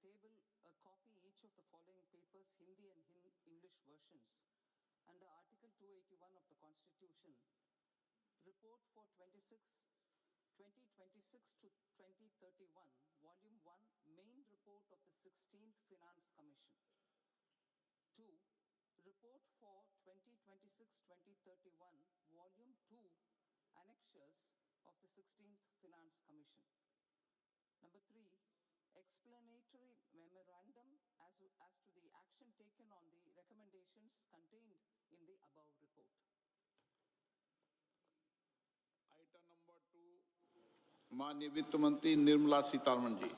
table a copy each of the following papers, Hindi and English versions, under Article 281 of the Constitution. Report for 2026 to 2031, Volume 1, Main Report of the 16th Finance Commission. 2. Report for 2026-2031, Volume 2, Annexures of the 16th Finance Commission. Number 3, explanatory memorandum as to the action taken on the recommendations contained in the above report. Item number 2, माननीय वित्त मंत्री Nirmala Sitharaman ji.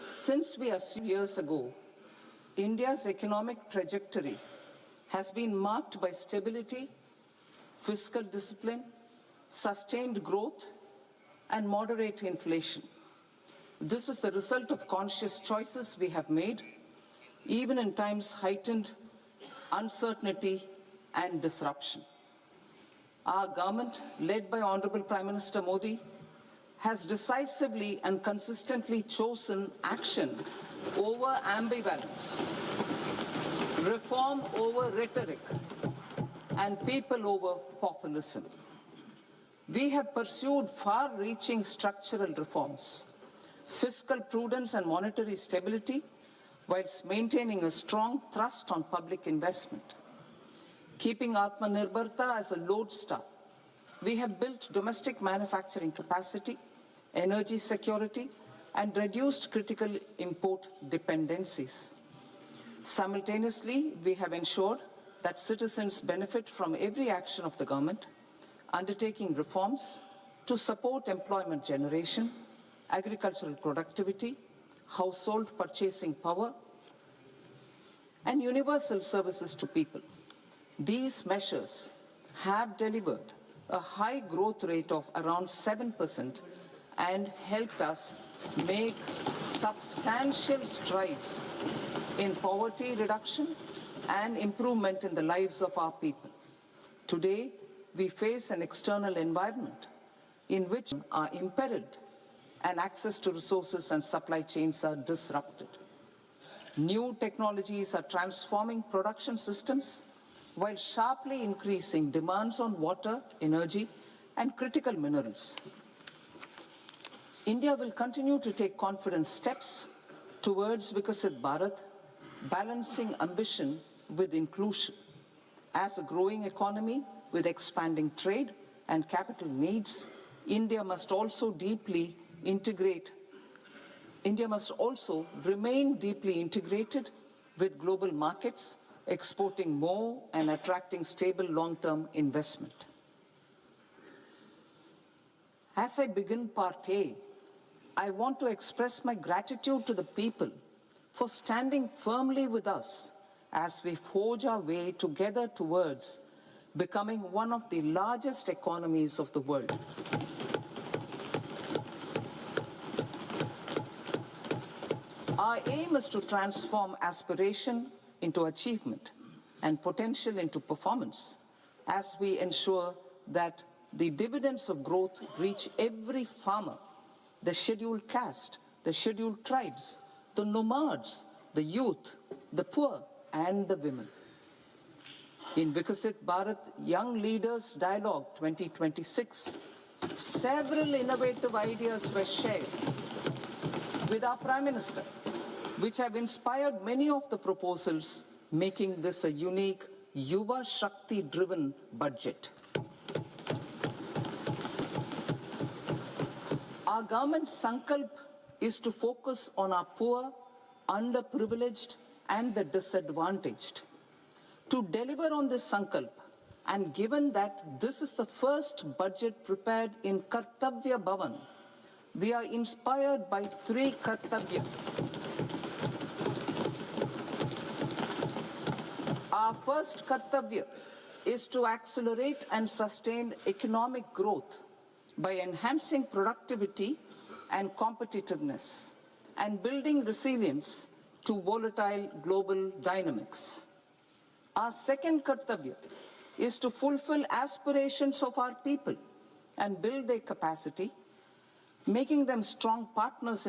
Since we are years ago, India's economic trajectory has been marked by stability, fiscal discipline, sustained growth, and moderate inflation. This is the result of conscious choices we have made, even in times heightened uncertainty and disruption. Our government, led by Honorable Prime Minister Modi, has decisively and consistently chosen action over ambivalence, reform over rhetoric, and people over populism. We have pursued far-reaching structural reforms, fiscal prudence and monetary stability, whilst maintaining a strong thrust on public investment. Keeping Atmanirbharta as a lodestar, we have built domestic manufacturing capacity, energy security, and reduced critical import dependencies. Simultaneously, we have ensured that citizens benefit from every action of the government, undertaking reforms to support employment generation, agricultural productivity, household purchasing power, and universal services to people. These measures have delivered a high growth rate of around 7% and helped us make substantial strides in poverty reduction and improvement in the lives of our people. Today, we face an external environment in which are imperiled and access to resources and supply chains are disrupted. New technologies are transforming production systems while sharply increasing demands on water, energy, and critical minerals. India will continue to take confident steps towards Vikasit Bharat, balancing ambition with inclusion. As a growing economy with expanding trade and capital needs, India must also remain deeply integrated with global markets, exporting more and attracting stable long-term investment. As I begin Part A, I want to express my gratitude to the people for standing firmly with us as we forge our way together towards becoming one of the largest economies of the world. Our aim is to transform aspiration into achievement and potential into performance as we ensure that the dividends of growth reach every farmer, the scheduled caste, the scheduled tribes, the nomads, the youth, the poor, and the women. In Vikasit Bharat Young Leaders Dialogue 2026, several innovative ideas were shared with our Prime Minister, which have inspired many of the proposals, making this a unique Yuva Shakti-driven budget. Our government's sankalp is to focus on our poor, underprivileged, and the disadvantaged. To deliver on this sankalp, and given that this is the first budget prepared in Kartavya Bhavan, we are inspired by 3 Kartavya. Our first Kartavya is to accelerate and sustain economic growth by enhancing productivity and competitiveness and building resilience to volatile global dynamics. Our second kartavya is to fulfill aspirations of our people and build their capacity, making them strong partners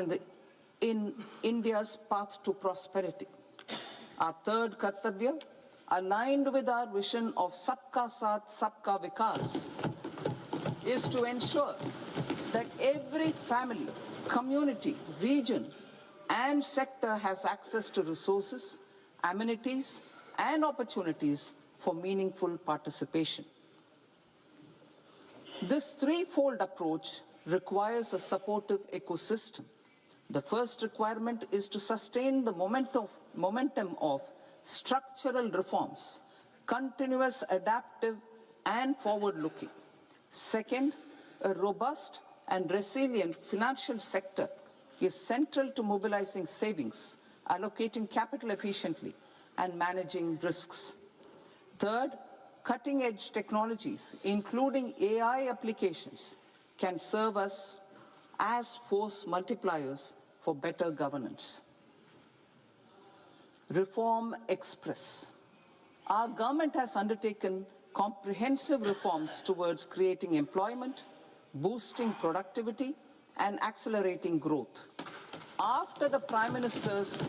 in India's path to prosperity. Our third kartavya, aligned with our vision of Sabka Saath, Sabka Vikas, is to ensure that every family, community, region, and sector has access to resources, amenities, and opportunities for meaningful participation. This threefold approach requires a supportive ecosystem. The first requirement is to sustain the momentum of structural reforms, continuous, adaptive, and forward-looking. Second, a robust and resilient financial sector is central to mobilizing savings, allocating capital efficiently, and managing risks. Third, cutting-edge technologies, including AI applications, can serve us as force multipliers for better governance. Reform Express. Our government has undertaken comprehensive reforms towards creating employment, boosting productivity, and accelerating growth. After the Prime Minister's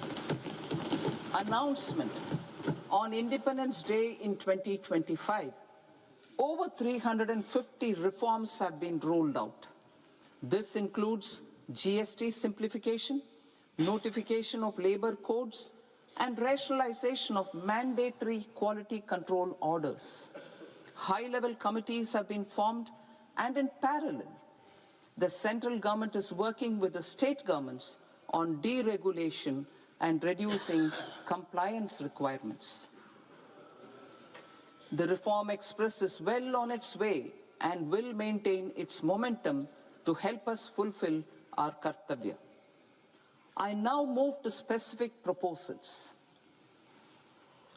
announcement on Independence Day in 2025, over 350 reforms have been rolled out. This includes GST simplification, notification of labor codes, and rationalization of mandatory quality control orders. High-level committees have been formed, and in parallel, the central government is working with the state governments on deregulation and reducing compliance requirements. The Reform Express is well on its way and will maintain its momentum to help us fulfill our kartavya. I now move to specific proposals.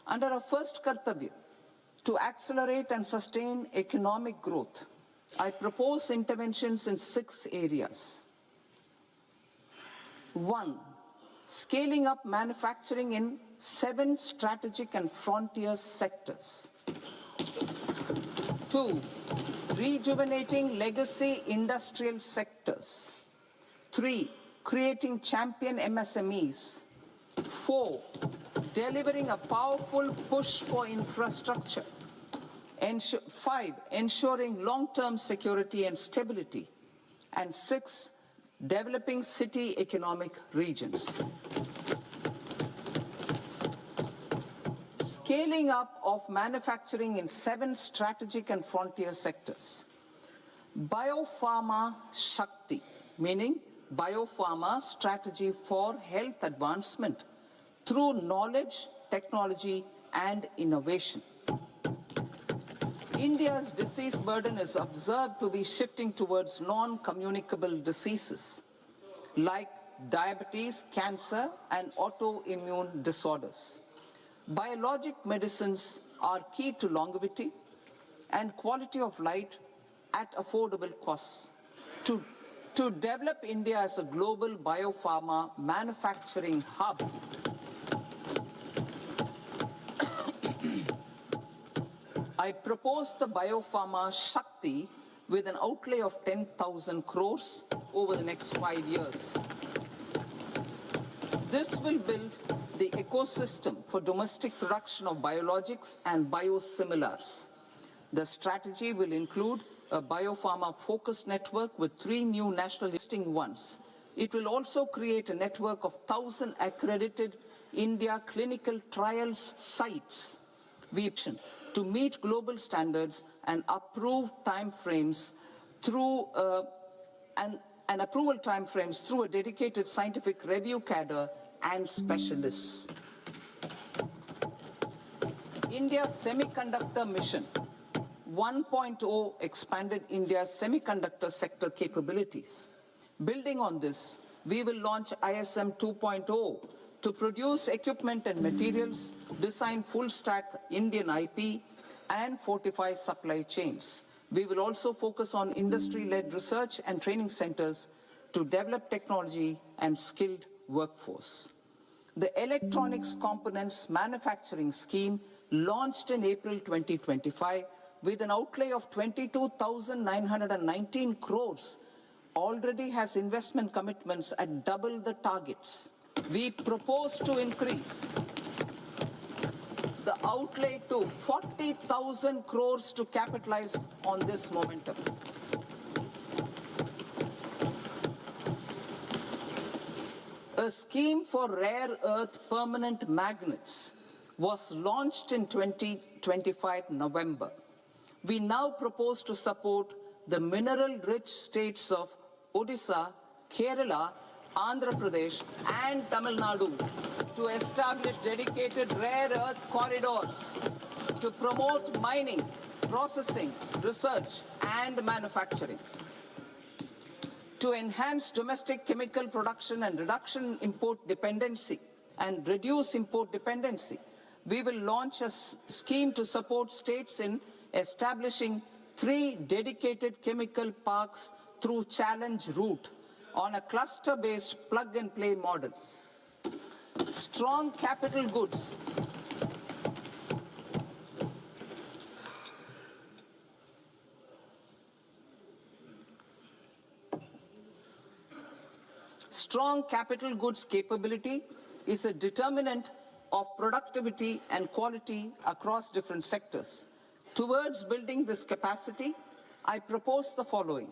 Under our first kartavya, to accelerate and sustain economic growth, I propose interventions in 6 areas. 1. Scaling up manufacturing in 7 strategic and frontier sectors. 2. Rejuvenating legacy industrial sectors. 3. Creating champion MSMEs. 4. Delivering a powerful push for infrastructure. 5. Ensuring long-term security and stability. And 6. Developing city economic regions. Scaling up of manufacturing in 7 strategic and frontier sectors. Biopharma Shakti, meaning biopharma strategy for health advancement through knowledge, technology, and innovation. India's disease burden is observed to be shifting towards non-communicable diseases like diabetes, cancer, and autoimmune disorders. Biologic medicines are key to longevity and quality of life at affordable costs. To develop India as a global biopharma manufacturing hub, I propose the Biopharma Shakti with an outlay of 10,000 crores over the next 5 years. This will build the ecosystem for domestic production of biologics and biosimilars. The strategy will include a biopharma-focused network with 3 new national listing ones. It will also create a network of 1,000 accredited India clinical trials sites to meet global standards and approved timeframes through approval timeframes through a dedicated scientific review cadre and specialists. India's semiconductor mission 1.0 expanded India's semiconductor sector capabilities. Building on this, we will launch ISM 2.0 to produce equipment and materials, design full-stack Indian IP, and fortify supply chains. We will also focus on industry-led research and training centers to develop technology and skilled workforce. The Electronics Components Manufacturing Scheme, launched in April 2025 with an outlay of 22,919 crores, already has investment commitments at double the targets. We propose to increase the outlay to 40,000 crores to capitalize on this momentum. A scheme for rare earth permanent magnets was launched in 2025 November. We now propose to support the mineral-rich states of Odisha, Kerala, Andhra Pradesh and Tamil Nadu to establish dedicated rare earth corridors to promote mining, processing, research and manufacturing. To enhance domestic chemical production and reduction import dependency and reduce import dependency, we will launch a scheme to support states in establishing 3 dedicated chemical parks through challenge route on a cluster-based plug-and-play model. Strong capital goods Strong capital goods capability is a determinant of productivity and quality across different sectors. Towards building this capacity, I propose the following.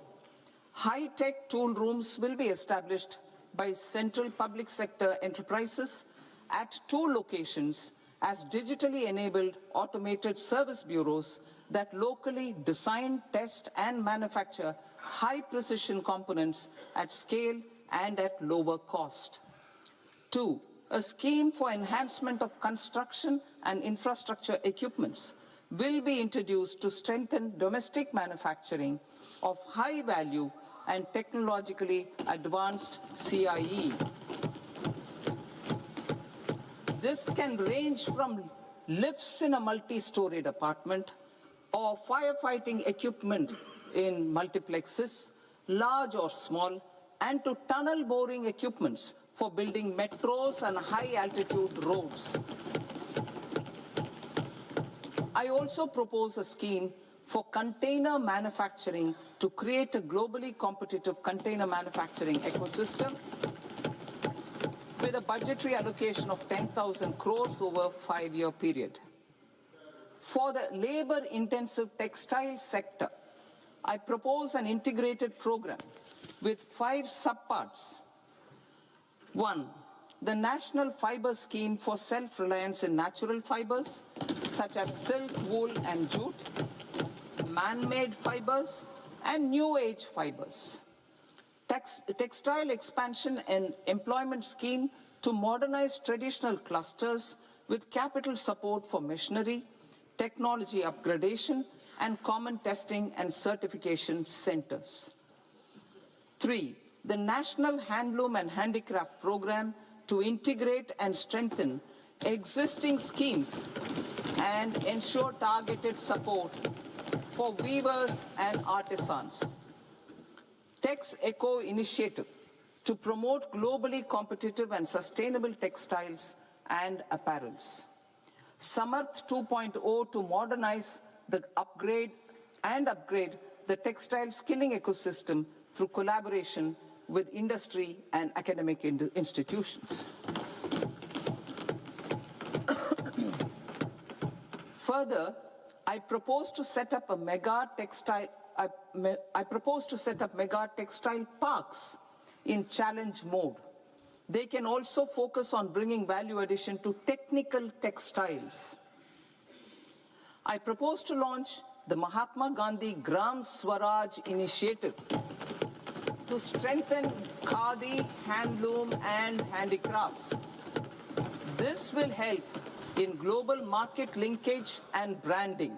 High-tech tool rooms will be established by central public sector enterprises at 2 locations as digitally enabled automated service bureaus that locally design, test and manufacture high-precision components at scale and at lower cost. 2, a scheme for enhancement of construction and infrastructure equipments will be introduced to strengthen domestic manufacturing of high value and technologically advanced CIE. This can range from lifts in a multi-storied apartment or firefighting equipment in multiplexes, large or small, and to tunnel boring equipments for building metros and high-altitude roads. I also propose a scheme for container manufacturing to create a globally competitive container manufacturing ecosystem with a budgetary allocation of 10,000 crores over a 5-year period. For the labor-intensive textile sector, I propose an integrated program with 5 subparts. 1, the National Fiber Scheme for self-reliance in natural fibers, such as silk, wool and jute, man-made fibers and new age fibers. Textile expansion and employment scheme to modernize traditional clusters with capital support for machinery, technology upgradation and common testing and certification centers. 3, the National Handloom and Handicraft Program to integrate and strengthen existing schemes and ensure targeted support for weavers and artisans. Tex Eco Initiative to promote globally competitive and sustainable textiles and apparels. Samarth 2.0 to modernize the upgrade the textile skilling ecosystem through collaboration with industry and academic institutions. Further, I propose to set up mega textile parks in challenge mode. They can also focus on bringing value addition to technical textiles. I propose to launch the Mahatma Gandhi Gram Swaraj initiative to strengthen khadi, handloom and handicrafts. This will help in global market linkage and branding.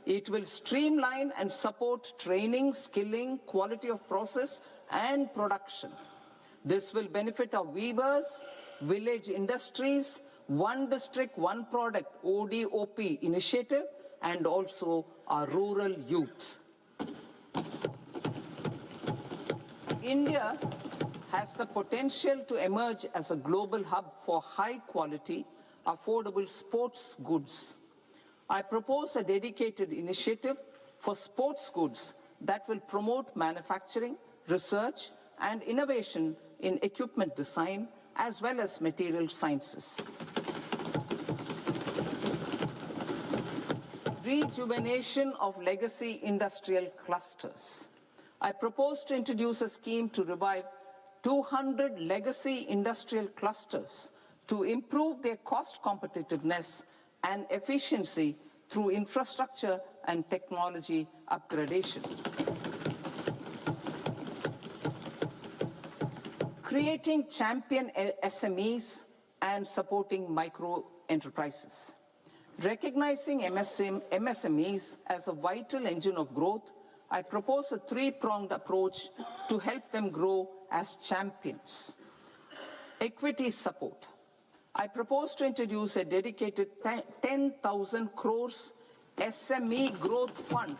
It will streamline and support training, skilling, quality of process and production. This will benefit our weavers, village industries, one district, one product, ODOP initiative, and also our rural youth. India has the potential to emerge as a global hub for high-quality, affordable sports goods. I propose a dedicated initiative for sports goods that will promote manufacturing, research, and innovation in equipment design as well as material sciences. Rejuvenation of legacy industrial clusters. I propose to introduce a scheme to revive 200 legacy industrial clusters to improve their cost competitiveness and efficiency through infrastructure and technology upgradation. Creating champion SMEs and supporting micro enterprises. Recognizing MSMEs as a vital engine of growth, I propose a three-pronged approach to help them grow as champions. Equity support. I propose to introduce a dedicated 10,000 crores SME growth fund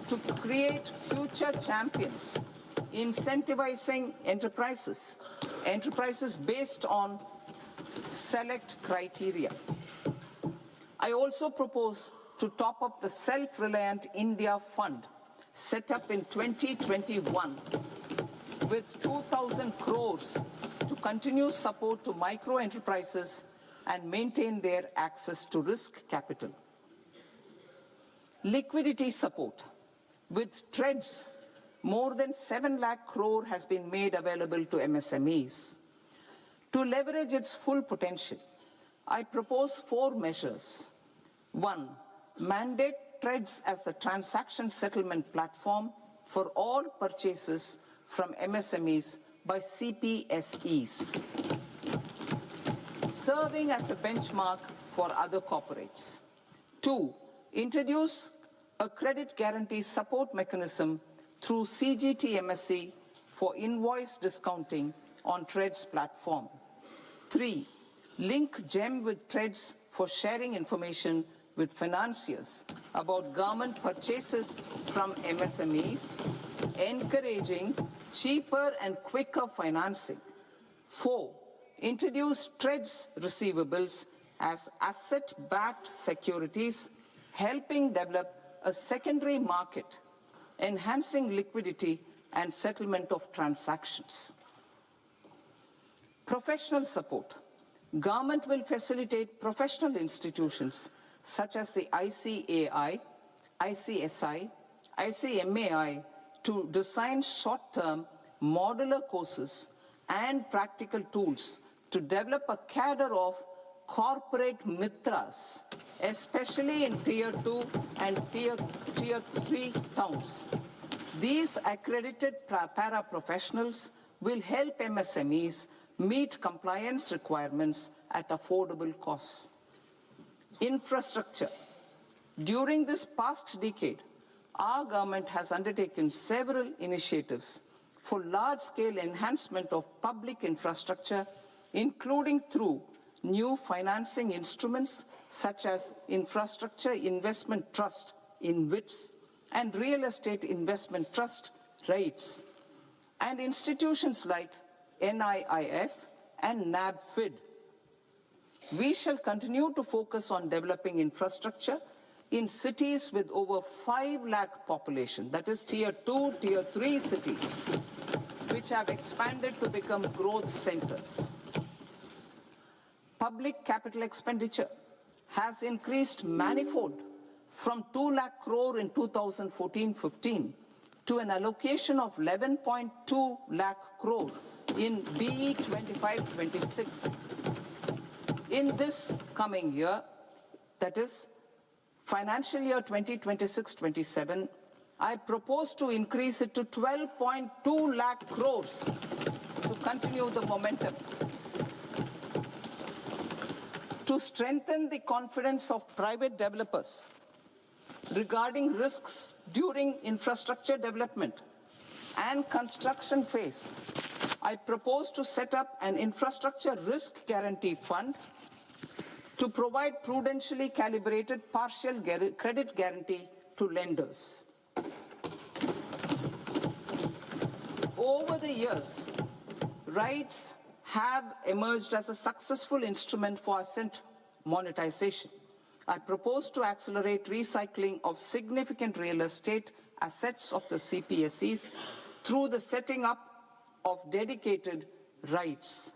to create future champions, incentivizing enterprises based on select criteria. I also propose to top up the Self-Reliant India Fund set up in 2021 with 2,000 crores to continue support to micro enterprises and maintain their access to risk capital. Liquidity support. With TREDS, more than 7 lakh crore has been made available to MSMEs. To leverage its full potential, I propose 4 measures. 1. Mandate TREDS as the transaction settlement platform for all purchases from MSMEs by CPSEs, serving as a benchmark for other corporates. 2. Introduce a credit guarantee support mechanism through CGT-MSE for invoice discounting on TREDS platform. 3. Link GEM with TREDS for sharing information with financiers about government purchases from MSMEs, encouraging cheaper and quicker financing. 4. Introduce TREDS receivables as asset-backed securities, helping develop a secondary market, enhancing liquidity and settlement of transactions. Professional support. Government will facilitate professional institutions such as the ICAI, ICSI, ICMAI to design short-term modular courses and practical tools to develop a cadre of corporate mitras, especially in Tier 2 and Tier 3 towns. These accredited para-professionals will help MSMEs meet compliance requirements at affordable costs. Infrastructure. During this past decade, our government has undertaken several initiatives for large-scale enhancement of public infrastructure, including through new financing instruments such as Infrastructure Investment Trust (InvITs) and Real Estate Investment Trust (REITs), and institutions like NIIF and NABFID. We shall continue to focus on developing infrastructure in cities with over 5 lakh population, that is Tier 2, Tier 3 cities, which have expanded to become growth centers. Public capital expenditure has increased manifold from 2 lakh crore in 2014-15 to an allocation of 11.2 lakh crore in BE 25-26. In this coming year, that is financial year 2026-27, I propose to increase it to 12.2 lakh crores to continue the momentum. To strengthen the confidence of private developers regarding risks during infrastructure development and construction phase, I propose to set up an infrastructure risk guarantee fund to provide prudentially calibrated partial credit guarantee to lenders. Over the years, rights have emerged as a successful instrument for asset monetization. I propose to accelerate recycling of significant real estate assets of the CPSEs through the setting up of dedicated rights.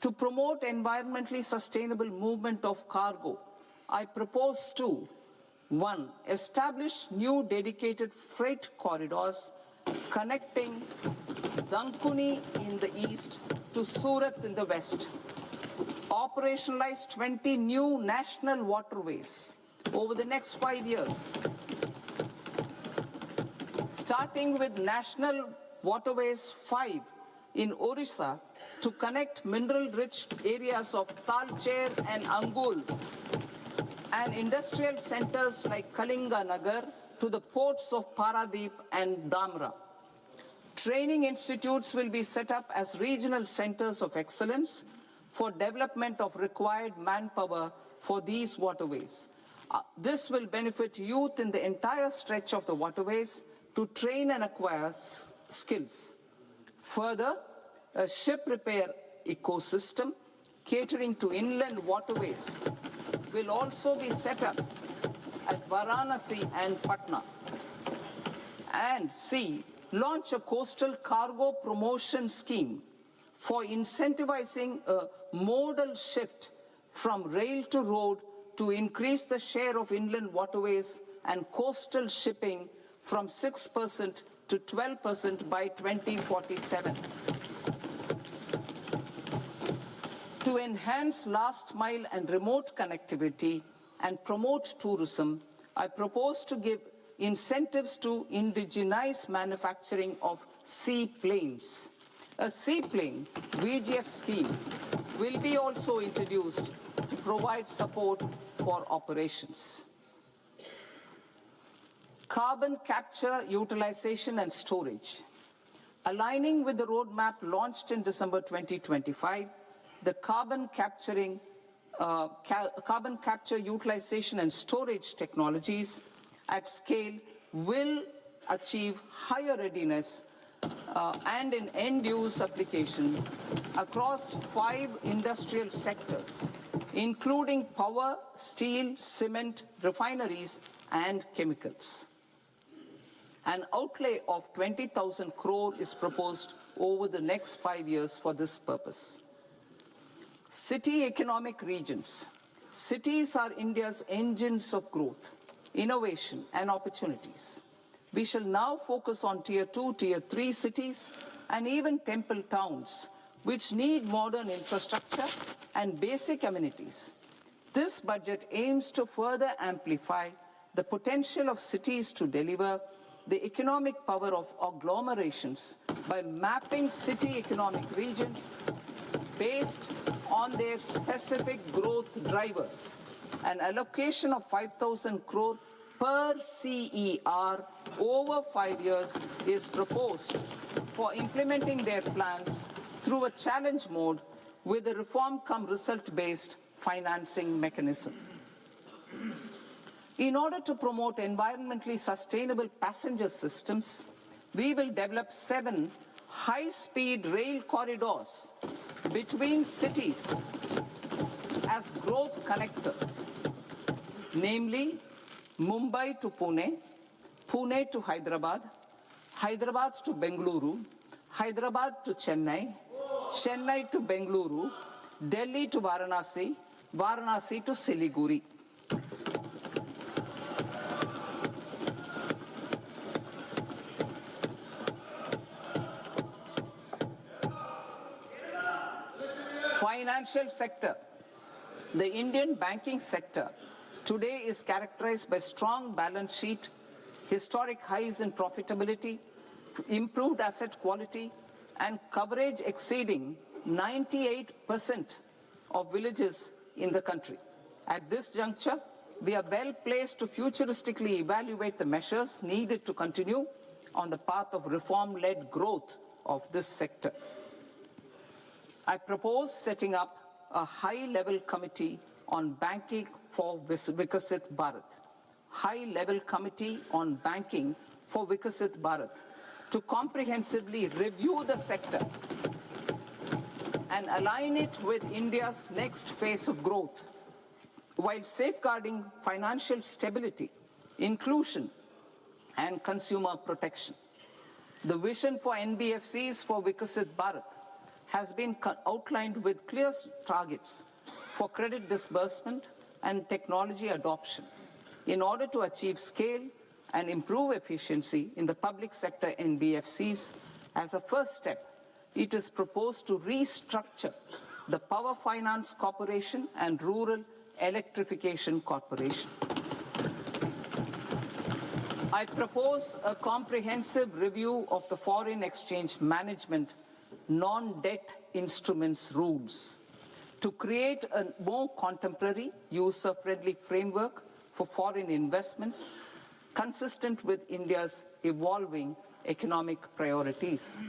To promote environmentally sustainable movement of cargo, I propose to 1. Establish new dedicated freight corridors connecting Dankuni in the east to Surat in the west. Operationalize 20 new national waterways over the next 5 years. Starting with National Waterways 5 in Orissa to connect mineral-rich areas of Talcher and Angul and industrial centers like Kalinga Nagar to the ports of Paradeep and Dhamra. Training institutes will be set up as regional centers of excellence for development of required manpower for these waterways. This will benefit youth in the entire stretch of the waterways to train and acquire skills. Further, a ship repair ecosystem catering to inland waterways will also be set up at Varanasi and Patna. And C, launch a coastal cargo promotion scheme for incentivizing a modal shift from rail to road to increase the share of inland waterways and coastal shipping from 6% to 12% by 2047. To enhance last mile and remote connectivity and promote tourism, I propose to give incentives to indigenize manufacturing of seaplanes. A seaplane VGF scheme will be also introduced to provide support for operations. Carbon capture, utilization and storage. Aligning with the roadmap launched in December 2025, the carbon capture, utilization and storage technologies at scale will achieve higher readiness and in end-use application across 5 industrial sectors, including power, steel, cement, refineries, and chemicals. An outlay of 20,000 crore is proposed over the next 5 years for this purpose. City economic regions. Cities are India's engines of growth, innovation, and opportunities. We shall now focus on Tier 2, Tier 3 cities, and even temple towns, which need modern infrastructure and basic amenities. This budget aims to further amplify the potential of cities to deliver the economic power of agglomerations by mapping city economic regions based on their specific growth drivers. An allocation of 5,000 crore per CER over 5 years is proposed for implementing their plans through a challenge mode with a reform-cum-result-based financing mechanism. In order to promote environmentally sustainable passenger systems, we will develop 7 high-speed rail corridors between cities as growth connectors, namely Mumbai to Pune, Pune to Hyderabad, Hyderabad to Bengaluru, Hyderabad to Chennai, Chennai to Bengaluru, Delhi to Varanasi, Varanasi to Siliguri. Financial sector. The Indian banking sector today is characterized by strong balance sheet, historic highs in profitability, improved asset quality, and coverage exceeding 98% of villages in the country. At this juncture, we are well placed to futuristically evaluate the measures needed to continue on the path of reform-led growth of this sector. I propose setting up a high-level committee on banking for Vikasit Bharat. High-level committee on banking for Vikasit Bharat to comprehensively review the sector and align it with India's next phase of growth, while safeguarding financial stability, inclusion, and consumer protection. The vision for NBFCs for Vikasit Bharat has been outlined with clear targets for credit disbursement and technology adoption in order to achieve scale and improve efficiency in the public sector NBFCs. As a first step, it is proposed to restructure the Power Finance Corporation and Rural Electrification Corporation. I propose a comprehensive review of the foreign exchange management non-debt instruments rules to create a more contemporary, user-friendly framework for foreign investments consistent with India's evolving economic priorities.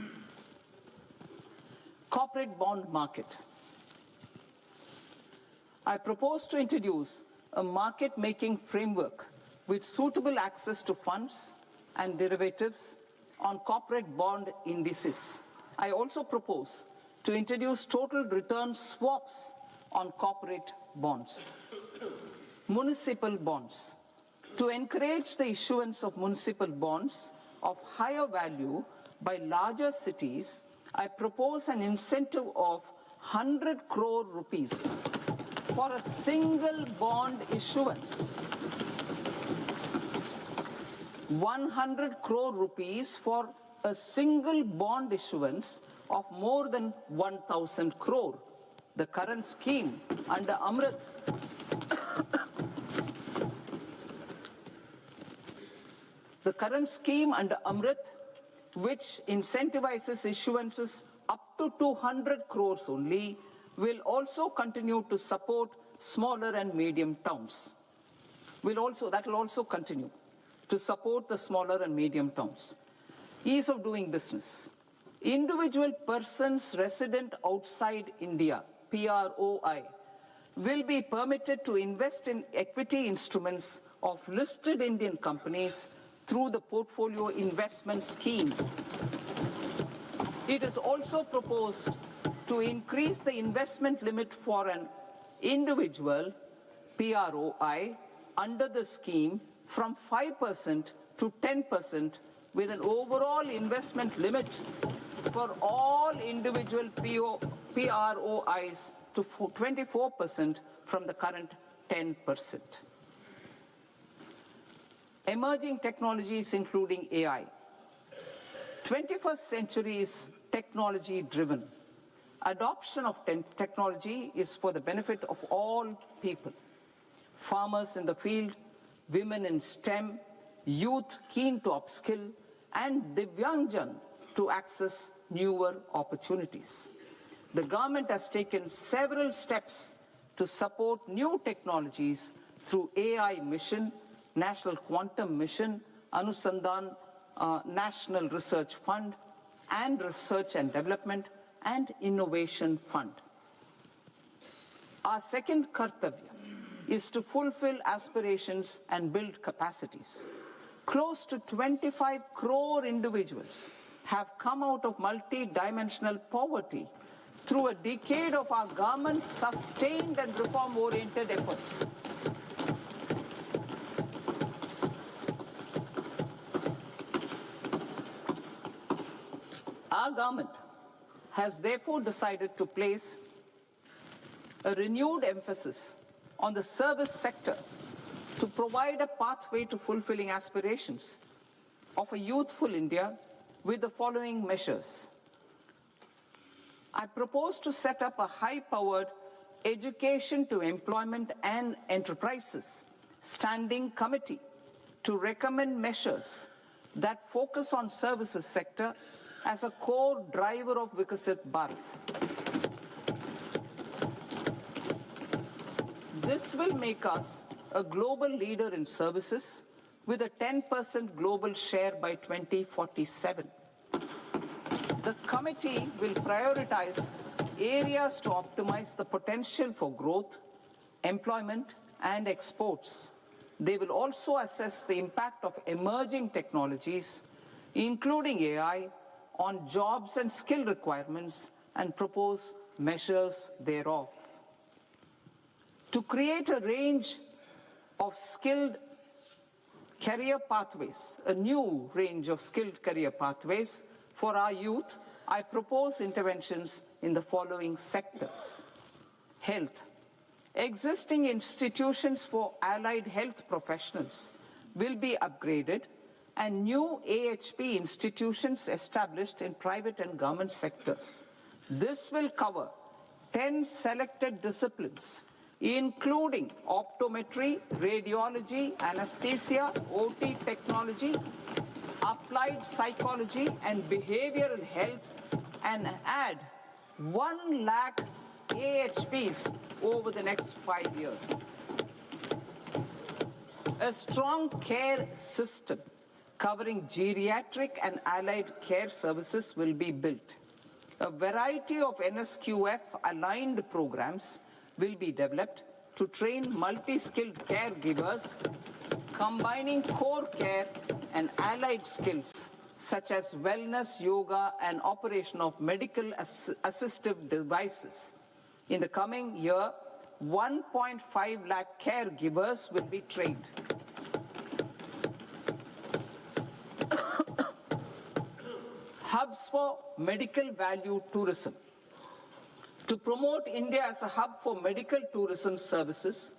Corporate bond market. I propose to introduce a market-making framework with suitable access to funds and derivatives on corporate bond indices. I also propose to introduce total return swaps on corporate bonds. Municipal bonds. To encourage the issuance of municipal bonds of higher value by larger cities, I propose an incentive of 100 crore rupees for a single bond issuance. 100 crore rupees for a single bond issuance of more than 1,000 crore. The current scheme under Amrit which incentivizes issuances up to 200 crores only, will also continue to support smaller and medium towns. That will also continue to support the smaller and medium towns. Ease of doing business. Individual persons resident outside India, PROI, will be permitted to invest in equity instruments of listed Indian companies through the Portfolio Investment Scheme. It is also proposed to increase the investment limit for an individual PROI under the scheme from 5% to 10%, with an overall investment limit for all individual PROIs to 24% from the current 10%. Emerging technologies including AI. 21st century is technology-driven. Adoption of technology is for the benefit of all people. Farmers in the field, women in STEM, youth keen to upskill, and Divyangjan to access newer opportunities. The government has taken several steps to support new technologies through AI Mission, National Quantum Mission, Anusandhan National Research Fund, and Research and Development and Innovation Fund. Our second kartavya is to fulfill aspirations and build capacities. Close to 25 crore individuals have come out of multi-dimensional poverty through a decade of our government's sustained and reform-oriented efforts. Our government has therefore decided to place a renewed emphasis on the service sector to provide a pathway to fulfilling aspirations of a youthful India with the following measures. I propose to set up a high-powered Education to Employment and Enterprises Standing Committee to recommend measures that focus on services sector as a core driver of Vikasit Bharat. This will make us a global leader in services with a 10% global share by 2047. The committee will prioritize areas to optimize the potential for growth, employment, and exports. They will also assess the impact of emerging technologies, including AI, on jobs and skill requirements, and propose measures thereof. To create a range of skilled career pathways, a new range of skilled career pathways for our youth, I propose interventions in the following sectors. Health. Existing institutions for allied health professionals will be upgraded and new AHP institutions established in private and government sectors. This will cover 10 selected disciplines, including optometry, radiology, anesthesia, OT technology, applied psychology and behavioral health, and add 1 lakh AHPs over the next 5 years. A strong care system covering geriatric and allied care services will be built. A variety of NSQF-aligned programs will be developed to train multi-skilled caregivers, combining core care and allied skills such as wellness, yoga, and operation of medical assistive devices. In the coming year, 1.5 lakh caregivers will be trained. Hubs for medical value tourism. To promote India as a hub for medical tourism services,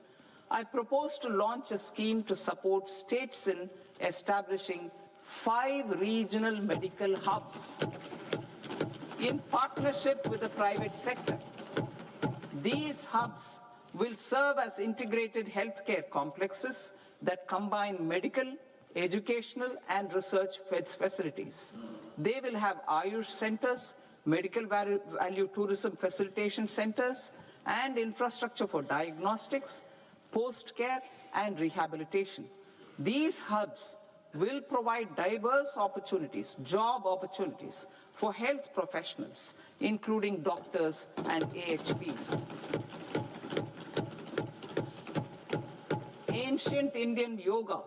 I propose to launch a scheme to support states in establishing 5 regional medical hubs in partnership with the private sector. These hubs will serve as integrated healthcare complexes that combine medical, educational, and research facilities. They will have Ayush centers, medical value tourism facilitation centers, and infrastructure for diagnostics, post-care, and rehabilitation. These hubs will provide diverse opportunities, job opportunities for health professionals, including doctors and AHPs. Ancient Indian yoga,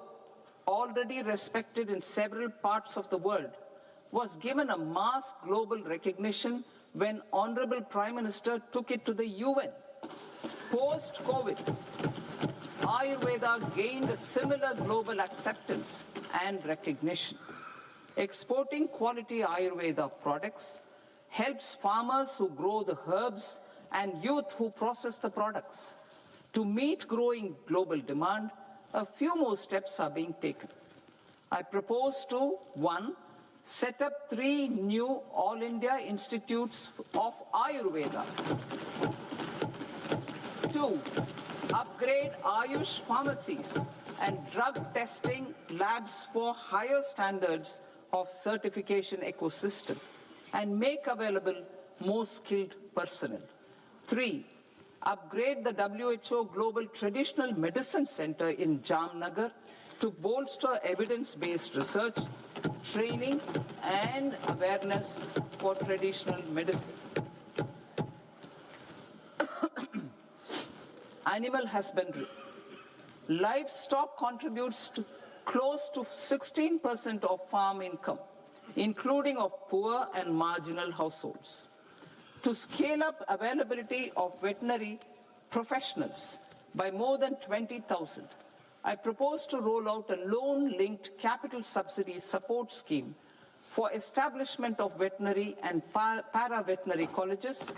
already respected in several parts of the world, was given a mass global recognition when Honorable Prime Minister took it to the UN. Post-COVID, Ayurveda gained a similar global acceptance and recognition. Exporting quality Ayurveda products helps farmers who grow the herbs and youth who process the products. To meet growing global demand, a few more steps are being taken. I propose to, 1, set up 3 new All India Institutes of Ayurveda. 2, upgrade Ayush pharmacies and drug testing labs for higher standards of certification ecosystem and make available more skilled personnel. 3, upgrade the WHO Global Traditional Medicine Center in Jamnagar to bolster evidence-based research, training, and awareness for traditional medicine. Animal husbandry. Livestock contributes to close to 16% of farm income, including of poor and marginal households. To scale up availability of veterinary professionals by more than 20,000, I propose to roll out a loan-linked capital subsidy support scheme for establishment of veterinary and para-veterinary colleges,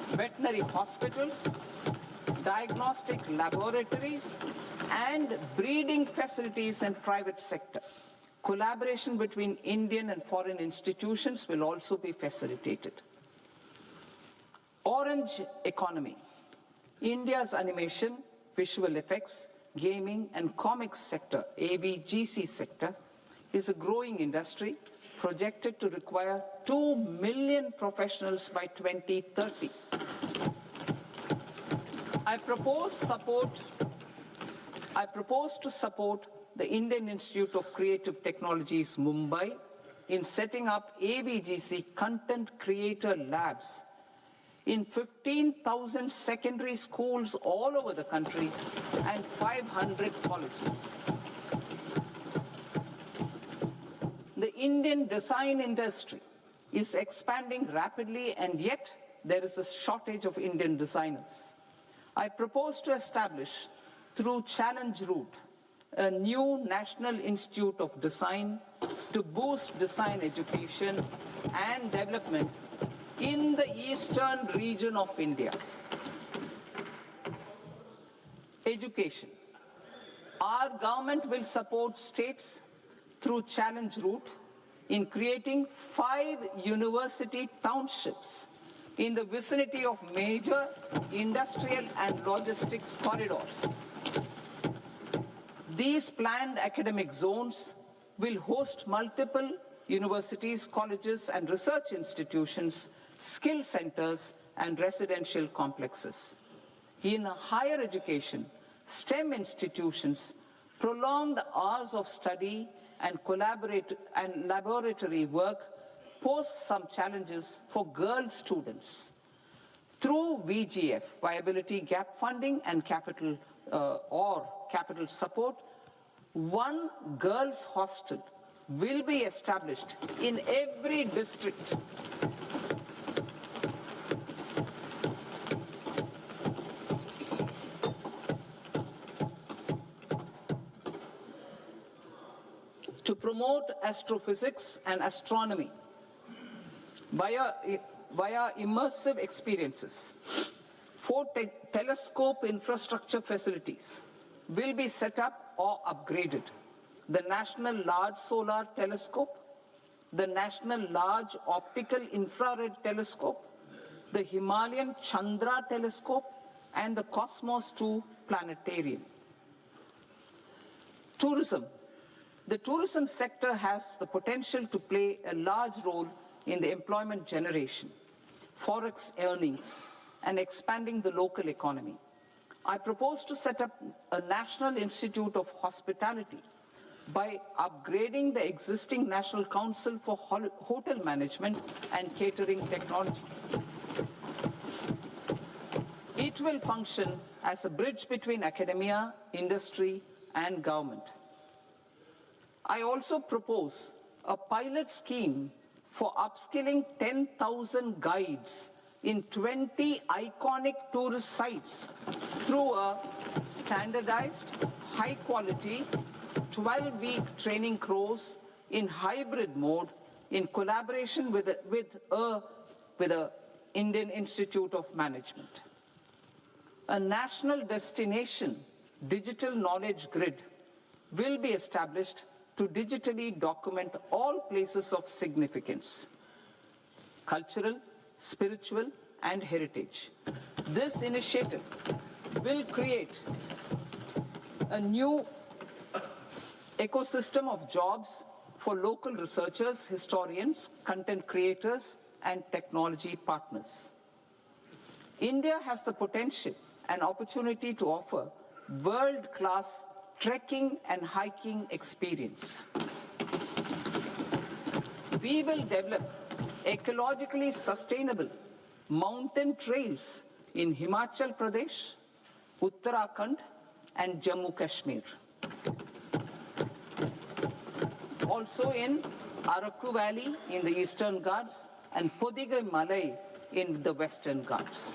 veterinary hospitals, diagnostic laboratories, and breeding facilities in private sector. Collaboration between Indian and foreign institutions will also be facilitated. Orange economy. India's animation, visual effects, gaming and comics sector, AVGC sector, is a growing industry projected to require 2 million professionals by 2030. I propose to support the Indian Institute of Creative Technologies, Mumbai, in setting up AVGC content creator labs in 15,000 secondary schools all over the country and 500 colleges. The Indian design industry is expanding rapidly, and yet there is a shortage of Indian designers. I propose to establish, through Challenge Route, a new National Institute of Design to boost design education and development in the eastern region of India. Education. Our government will support states through Challenge Route in creating 5 university townships in the vicinity of major industrial and logistics corridors. These planned academic zones will host multiple universities, colleges, and research institutions, skill centers, and residential complexes. In higher education, STEM institutions, prolonged hours of study and laboratory work pose some challenges for girl students. Through VGF, Viability Gap Funding and capital support, one girls' hostel will be established in every district. To promote astrophysics and astronomy via immersive experiences. 4 telescope infrastructure facilities will be set up or upgraded. The National Large Solar Telescope, the National Large Optical Infrared Telescope, the Himalayan Chandra Telescope, and the Cosmos 2 Planetarium. Tourism. The tourism sector has the potential to play a large role in the employment generation, forex earnings, and expanding the local economy. I propose to set up a National Institute of Hospitality by upgrading the existing National Council for Hotel Management and Catering Technology. It will function as a bridge between academia, industry, and government. I also propose a pilot scheme for upskilling 10,000 guides in 20 iconic tourist sites through a standardized, high-quality, 12-week training course in hybrid mode in collaboration with the Indian Institute of Management. A national destination digital knowledge grid will be established to digitally document all places of significance, cultural, spiritual, and heritage. This initiative will create a new ecosystem of jobs for local researchers, historians, content creators, and technology partners. India has the potential and opportunity to offer world-class trekking and hiking experience. We will develop ecologically sustainable mountain trails in Himachal Pradesh, Uttarakhand, and Jammu Kashmir. Also in Araku Valley in the Eastern Ghats and Podigai Malai in the Western Ghats.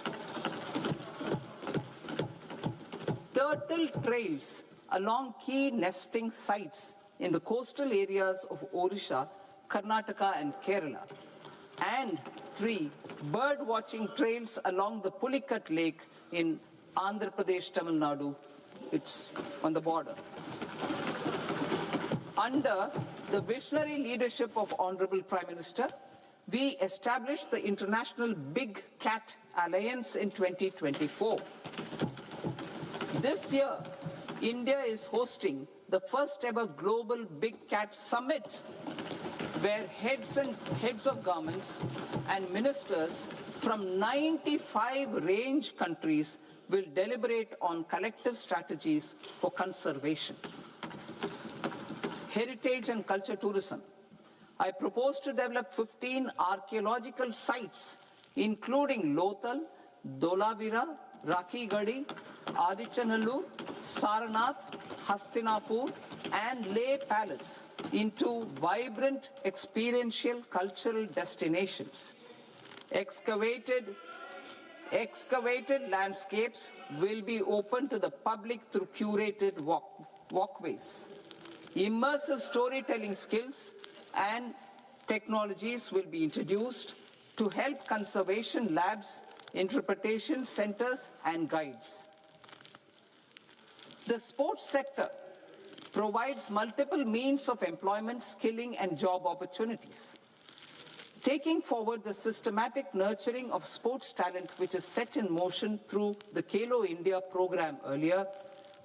Turtle trails along key nesting sites in the coastal areas of Odisha, Karnataka, and Kerala. And 3 bird watching trails along the Pulikat Lake in Andhra Pradesh, Tamil Nadu. It's on the border. Under the visionary leadership of Honorable Prime Minister, we established the International Big Cat Alliance in 2024. This year, India is hosting the first ever Global Big Cat Summit, where heads of governments and ministers from 95 range countries will deliberate on collective strategies for conservation. Heritage and culture tourism. I propose to develop 15 archaeological sites, including Lothal, Dolavira, Rakigadi, Adichanallur, Saranath, Hastinapur, and Leh Palace into vibrant experiential cultural destinations. Excavated excavated landscapes will be open to the public through curated walkways. Immersive storytelling skills and technologies will be introduced to help conservation labs, interpretation centers, and guides. The sports sector provides multiple means of employment, skilling, and job opportunities. Taking forward the systematic nurturing of sports talent, which is set in motion through the Khelo India program earlier,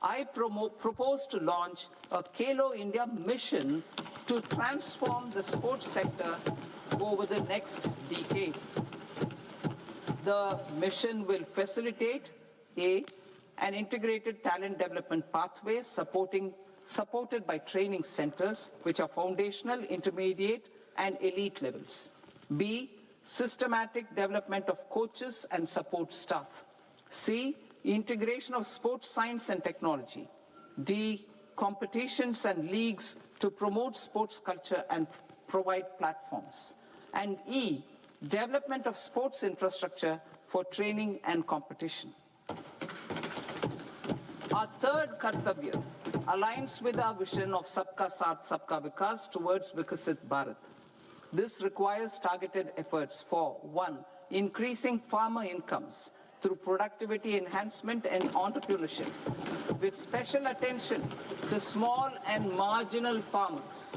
I propose to launch a Khelo India mission to transform the sports sector over the next decade. The mission will facilitate an integrated talent development pathway supported by training centers, which are foundational, intermediate, and elite levels. B, systematic development of coaches and support staff. C, integration of sports science and technology. D, competitions and leagues to promote sports culture and provide platforms. And E, development of sports infrastructure for training and competition. Our third Kartavya aligns with our vision of Sabka Saath, Sabka Vikas towards Vikasit Bharat. This requires targeted efforts for 1, increasing farmer incomes through productivity enhancement and entrepreneurship, with special attention to small and marginal farmers.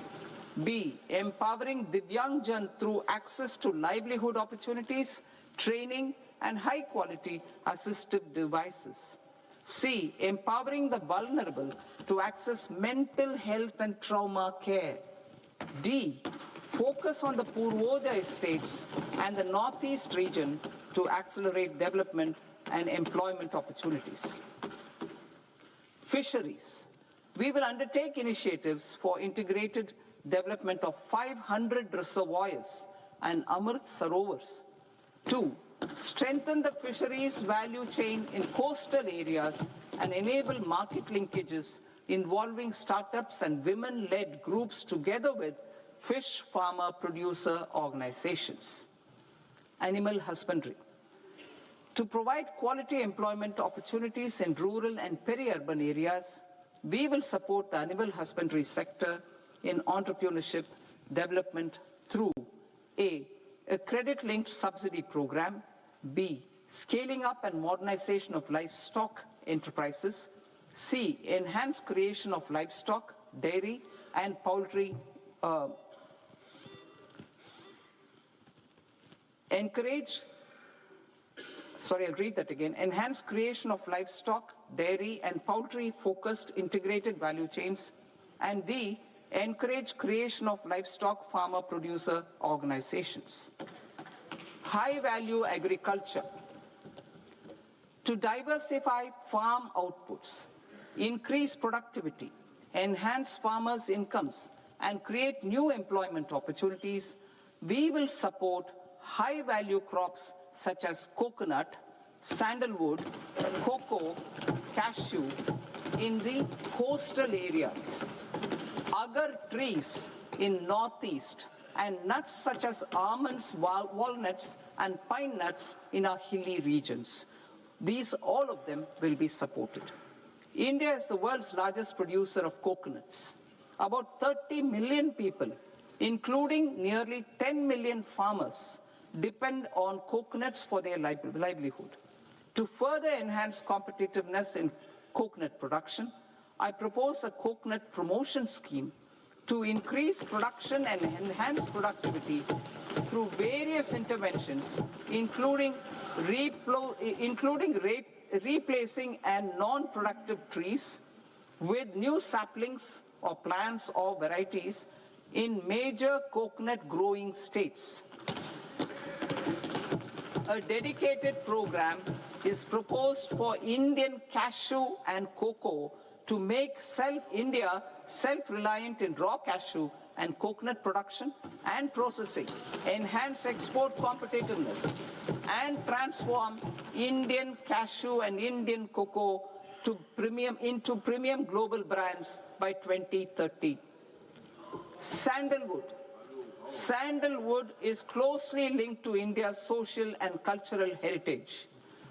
B, empowering Divyangjan through access to livelihood opportunities, training, and high-quality assistive devices. C, empowering the vulnerable to access mental health and trauma care. D, focus on the Purvodaya states and the Northeast region to accelerate development and employment opportunities. Fisheries. We will undertake initiatives for integrated development of 500 reservoirs and Amrit Sarovars. 2, strengthen the fisheries value chain in coastal areas and enable market linkages involving startups and women-led groups together with fish farmer producer organizations. Animal husbandry. To provide quality employment opportunities in rural and peri-urban areas, we will support the animal husbandry sector in entrepreneurship development through A, a credit-linked subsidy program, B, scaling up and modernization of livestock enterprises, C, enhanced creation of livestock, dairy, and poultry enhanced creation of livestock, dairy, and poultry-focused integrated value chains, and D, encourage creation of livestock farmer-producer organizations. High-value agriculture. To diversify farm outputs, increase productivity, enhance farmers' incomes, and create new employment opportunities, we will support high-value crops such as coconut, sandalwood, cocoa, cashew in the coastal areas, agar trees in Northeast, and nuts such as almonds, walnuts, and pine nuts in our hilly regions. These, all of them, will be supported. India is the world's largest producer of coconuts. About 30 million people, including nearly 10 million farmers, depend on coconuts for their livelihood. To further enhance competitiveness in coconut production, I propose a coconut promotion scheme to increase production and enhance productivity through various interventions, including replacing and non-productive trees with new saplings or plants or varieties in major coconut growing states. A dedicated program is proposed for Indian cashew and cocoa to make India self-reliant in raw cashew and coconut production and processing, enhance export competitiveness, and transform Indian cashew and Indian cocoa into premium global brands by 2030. Sandalwood. Sandalwood is closely linked to India's social and cultural heritage.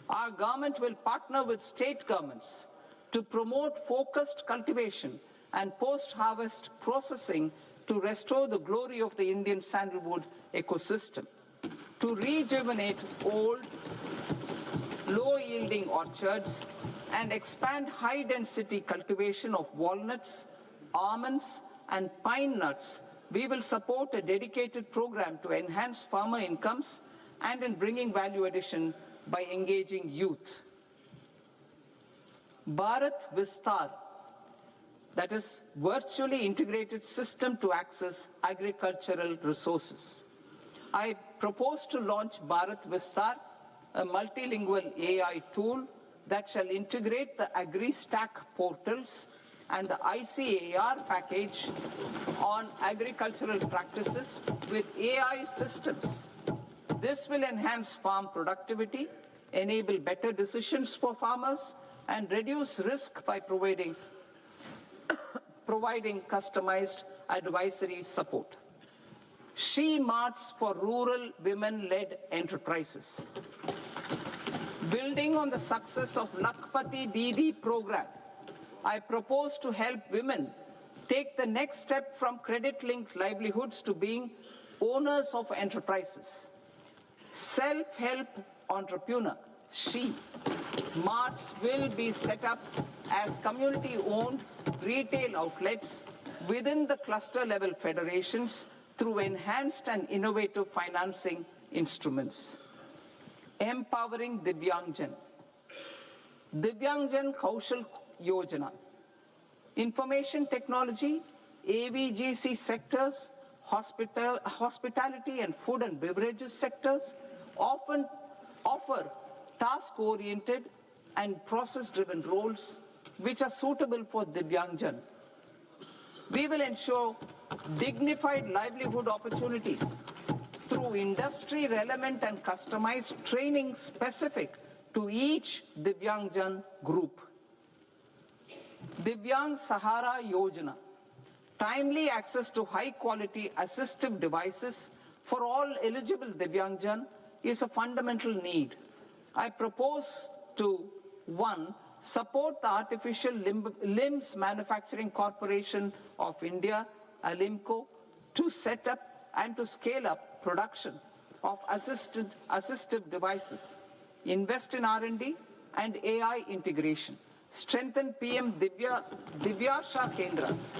Our government will partner with state governments to promote focused cultivation and post-harvest processing to restore the glory of the Indian sandalwood ecosystem, to rejuvenate old, low-yielding orchards and expand high-density cultivation of walnuts, almonds, and pine nuts. We will support a dedicated program to enhance farmer incomes and in bringing value addition by engaging youth. Bharat Vistar, that is virtually integrated system to access agricultural resources. I propose to launch Bharat Vistar, a multilingual AI tool that shall integrate the AgriStack portals and the ICAR package on agricultural practices with AI systems. This will enhance farm productivity, enable better decisions for farmers, and reduce risk by providing customized advisory support. She Marts for rural women-led enterprises. Building on the success of Lakpati Didi program, I propose to help women take the next step from credit-linked livelihoods to being owners of enterprises. Self-help entrepreneur, She Marts will be set up as community-owned retail outlets within the cluster-level federations through enhanced and innovative financing instruments. Empowering Divyangjan. Divyangjan Kaushal Yojana. Information technology, AVGC sectors, hospitality and food and beverages sectors often offer task-oriented and process-driven roles which are suitable for Divyangjan. We will ensure dignified livelihood opportunities through industry-relevant and customized training specific to each Divyangjan group. Divyang Sahara Yojana. Timely access to high-quality assistive devices for all eligible Divyangjan is a fundamental need. I propose to 1. Support the Artificial Limbs Manufacturing Corporation of India, ALIMCO, to set up and to scale up production of assistive devices, invest in R&D and AI integration, strengthen PM Divyasha Kendras,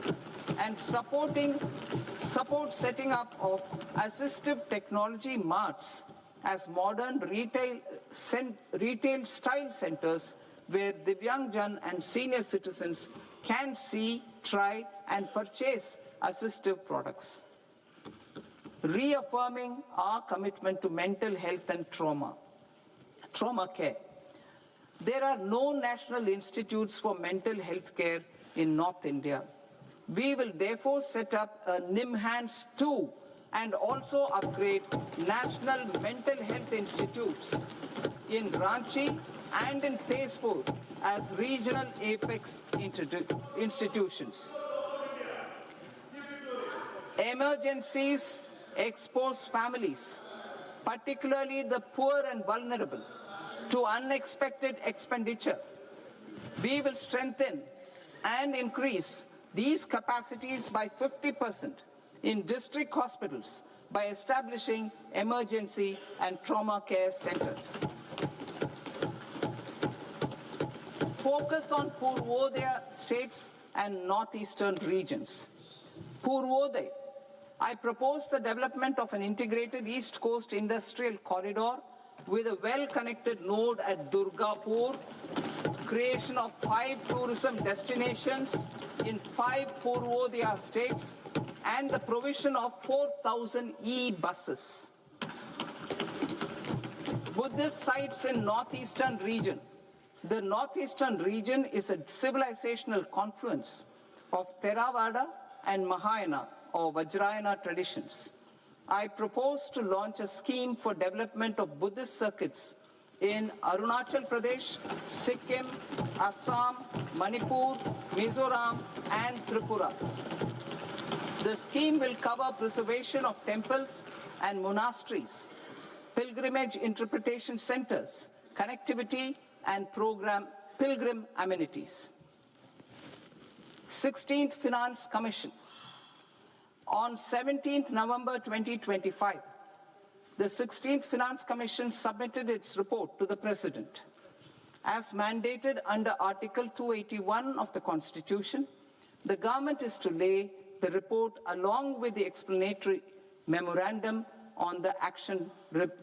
and support setting up of assistive technology marts as modern retail style centers where Divyangjan and senior citizens can see, try, and purchase assistive products. Reaffirming our commitment to mental health and trauma care. There are no national institutes for mental health care in North India. We will therefore set up a NIMHANS 2 and also upgrade national mental health institutes in Ranchi and in Tezpur as regional apex institutions. Emergencies expose families, particularly the poor and vulnerable, to unexpected expenditure. We will strengthen and increase these capacities by 50% in district hospitals by establishing emergency and trauma care centers. Focus on Purvodaya states and northeastern regions. Purvodaya. I propose the development of an integrated East Coast industrial corridor with a well-connected node at Durgapur, creation of 5 tourism destinations in 5 Purvodaya states, and the provision of 4,000 e-buses. Buddhist sites in northeastern region. The northeastern region is a civilizational confluence of Theravada and Mahayana or Vajrayana traditions. I propose to launch a scheme for development of Buddhist circuits in Arunachal Pradesh, Sikkim, Assam, Manipur, Mizoram, and Tripura. The scheme will cover preservation of temples and monasteries, pilgrimage interpretation centers, connectivity, and pilgrim amenities. 16th Finance Commission. On 17th November 2025, the 16th Finance Commission submitted its report to the President. As mandated under Article 281 of the Constitution, the government is to lay the report along with the explanatory memorandum on the action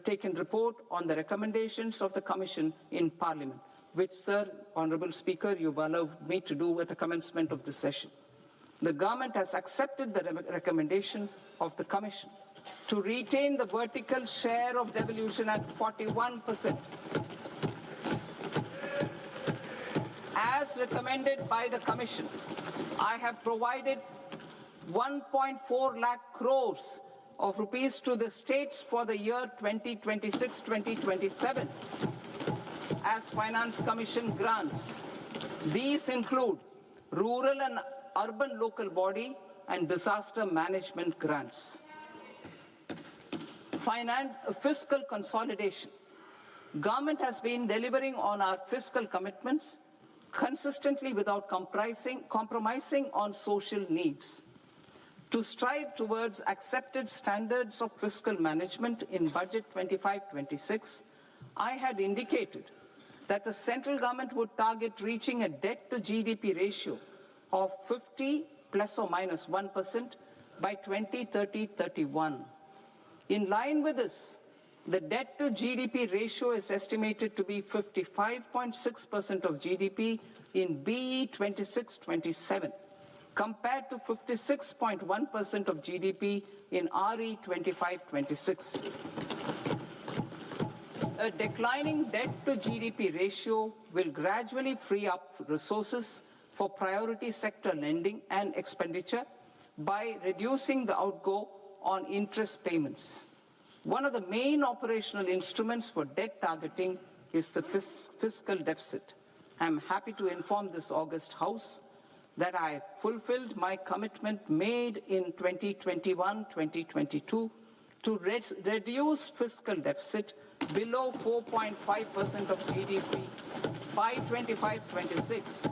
taken report on the recommendations of the Commission in Parliament, which, Sir, Honourable Speaker, you've allowed me to do at the commencement of this session. The government has accepted the recommendation of the Commission to retain the vertical share of devolution at 41%. As recommended by the Commission, I have provided 1.4 lakh crores of rupees to the states for the year 2026-2027 as Finance Commission grants. These include rural and urban local body and disaster management grants. Fiscal consolidation. Government has been delivering on our fiscal commitments consistently without compromising on social needs. To strive towards accepted standards of fiscal management in Budget 25-26, I had indicated that the central government would target reaching a debt to GDP ratio of 50 plus or minus 1% by 2030-31. In line with this, the debt to GDP ratio is estimated to be 55.6% of GDP in BE 26-27, compared to 56.1% of GDP in RE 25-26. A declining debt to GDP ratio will gradually free up resources for priority sector lending and expenditure by reducing the outgo on interest payments. One of the main operational instruments for debt targeting is the fiscal deficit. I am happy to inform this august House that I fulfilled my commitment made in 2021-2022 to reduce fiscal deficit below 4.5% of GDP by 25-26.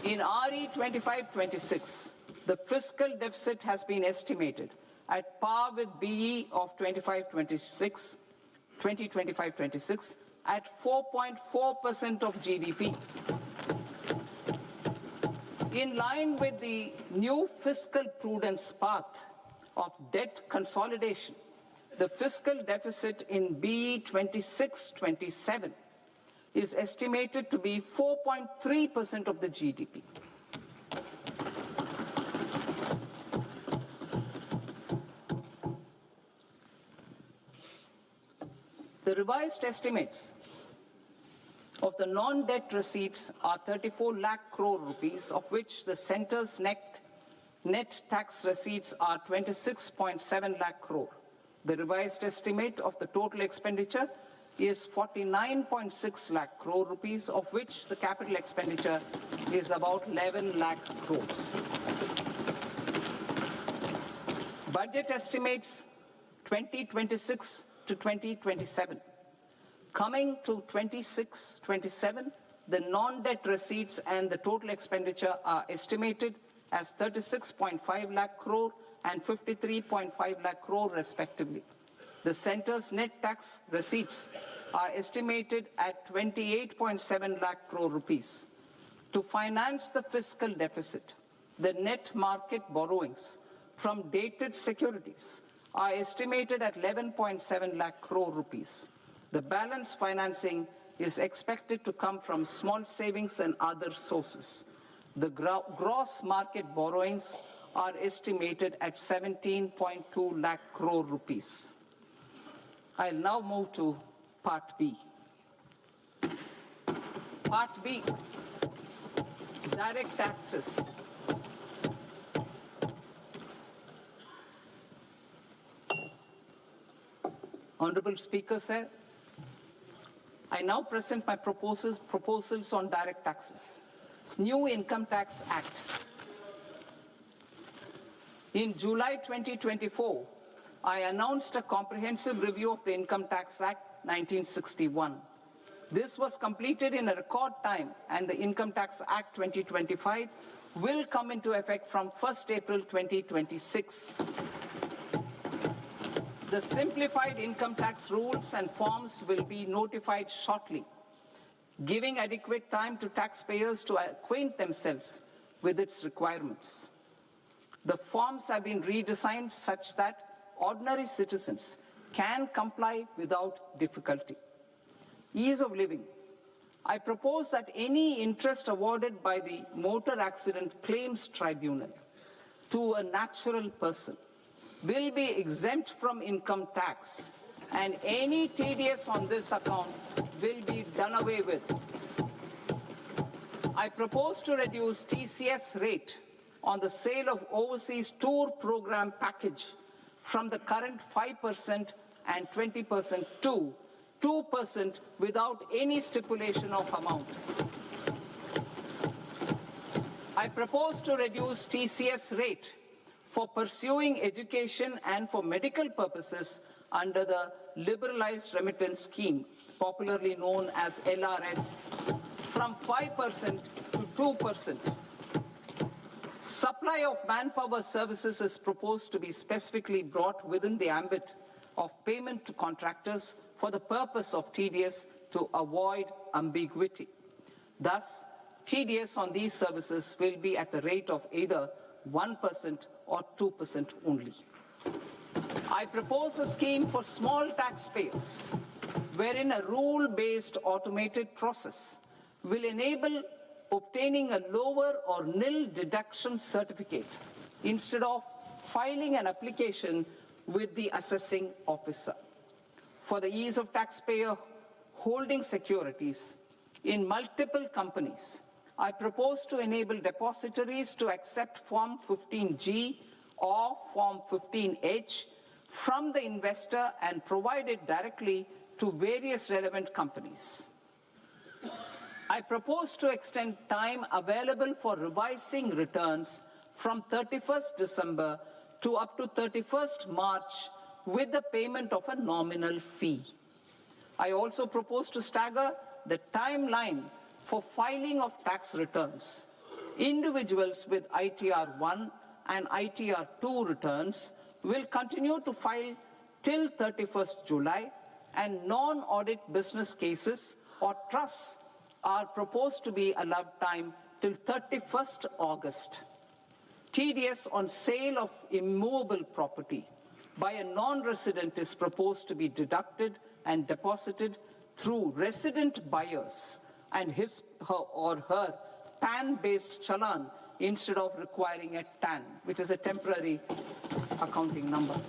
In RE 25-26, the fiscal deficit has been estimated at par with BE of 2025-26 at 4.4% of GDP. In line with the new fiscal prudence path of debt consolidation, the fiscal deficit in BE 26-27 is estimated to be 4.3% of the GDP. The revised estimates of the non-debt receipts are 34 lakh crore rupees, of which the centre's net tax receipts are 26.7 lakh crore. The revised estimate of the total expenditure is 49.6 lakh crore rupees, of which the capital expenditure is about 11 lakh crores. Budget estimates 2026 to 2027. Coming to 26-27, the non-debt receipts and the total expenditure are estimated as 36.5 lakh crore and 53.5 lakh crore respectively. The centre's net tax receipts are estimated at 28.7 lakh crore rupees. To finance the fiscal deficit, the net market borrowings from dated securities are estimated at 11.7 lakh crore rupees. The balance financing is expected to come from small savings and other sources. The gross market borrowings are estimated at 17.2 lakh crore rupees. I'll now move to Part B. Part B, direct taxes. Honorable Speaker, sir, I now present my proposals on direct taxes. New Income Tax Act. In July 2024, I announced a comprehensive review of the Income Tax Act 1961. This was completed in a record time, and the Income Tax Act 2025 will come into effect from 1st April 2026. The simplified income tax rules and forms will be notified shortly, giving adequate time to taxpayers to acquaint themselves with its requirements. The forms have been redesigned such that ordinary citizens can comply without difficulty. Ease of living. I propose that any interest awarded by the Motor Accident Claims Tribunal to a natural person will be exempt from income tax, and any TDS on this account will be done away with. I propose to reduce TCS rate on the sale of overseas tour program package from the current 5% and 20% to 2% without any stipulation of amount. I propose to reduce TCS rate for pursuing education and for medical purposes under the Liberalized Remittance Scheme, popularly known as LRS, from 5% to 2%. Supply of manpower services is proposed to be specifically brought within the ambit of payment to contractors for the purpose of TDS to avoid ambiguity. Thus, TDS on these services will be at the rate of either 1% or 2% only. I propose a scheme for small taxpayers, wherein a rule-based automated process will enable obtaining a lower or nil deduction certificate instead of filing an application with the assessing officer. For the ease of taxpayer holding securities in multiple companies, I propose to enable depositories to accept Form 15G or Form 15H from the investor and provide it directly to various relevant companies. I propose to extend time available for revising returns from 31st December to up to 31st March with the payment of a nominal fee. I also propose to stagger the timeline for filing of tax returns. Individuals with ITR 1 and ITR 2 returns will continue to file till 31st July, and non-audit business cases or trusts are proposed to be allowed time till 31st August. TDS on sale of immovable property by a non-resident is proposed to be deducted and deposited through resident buyers and his or her PAN-based challan instead of requiring a TAN, which is a temporary accounting number.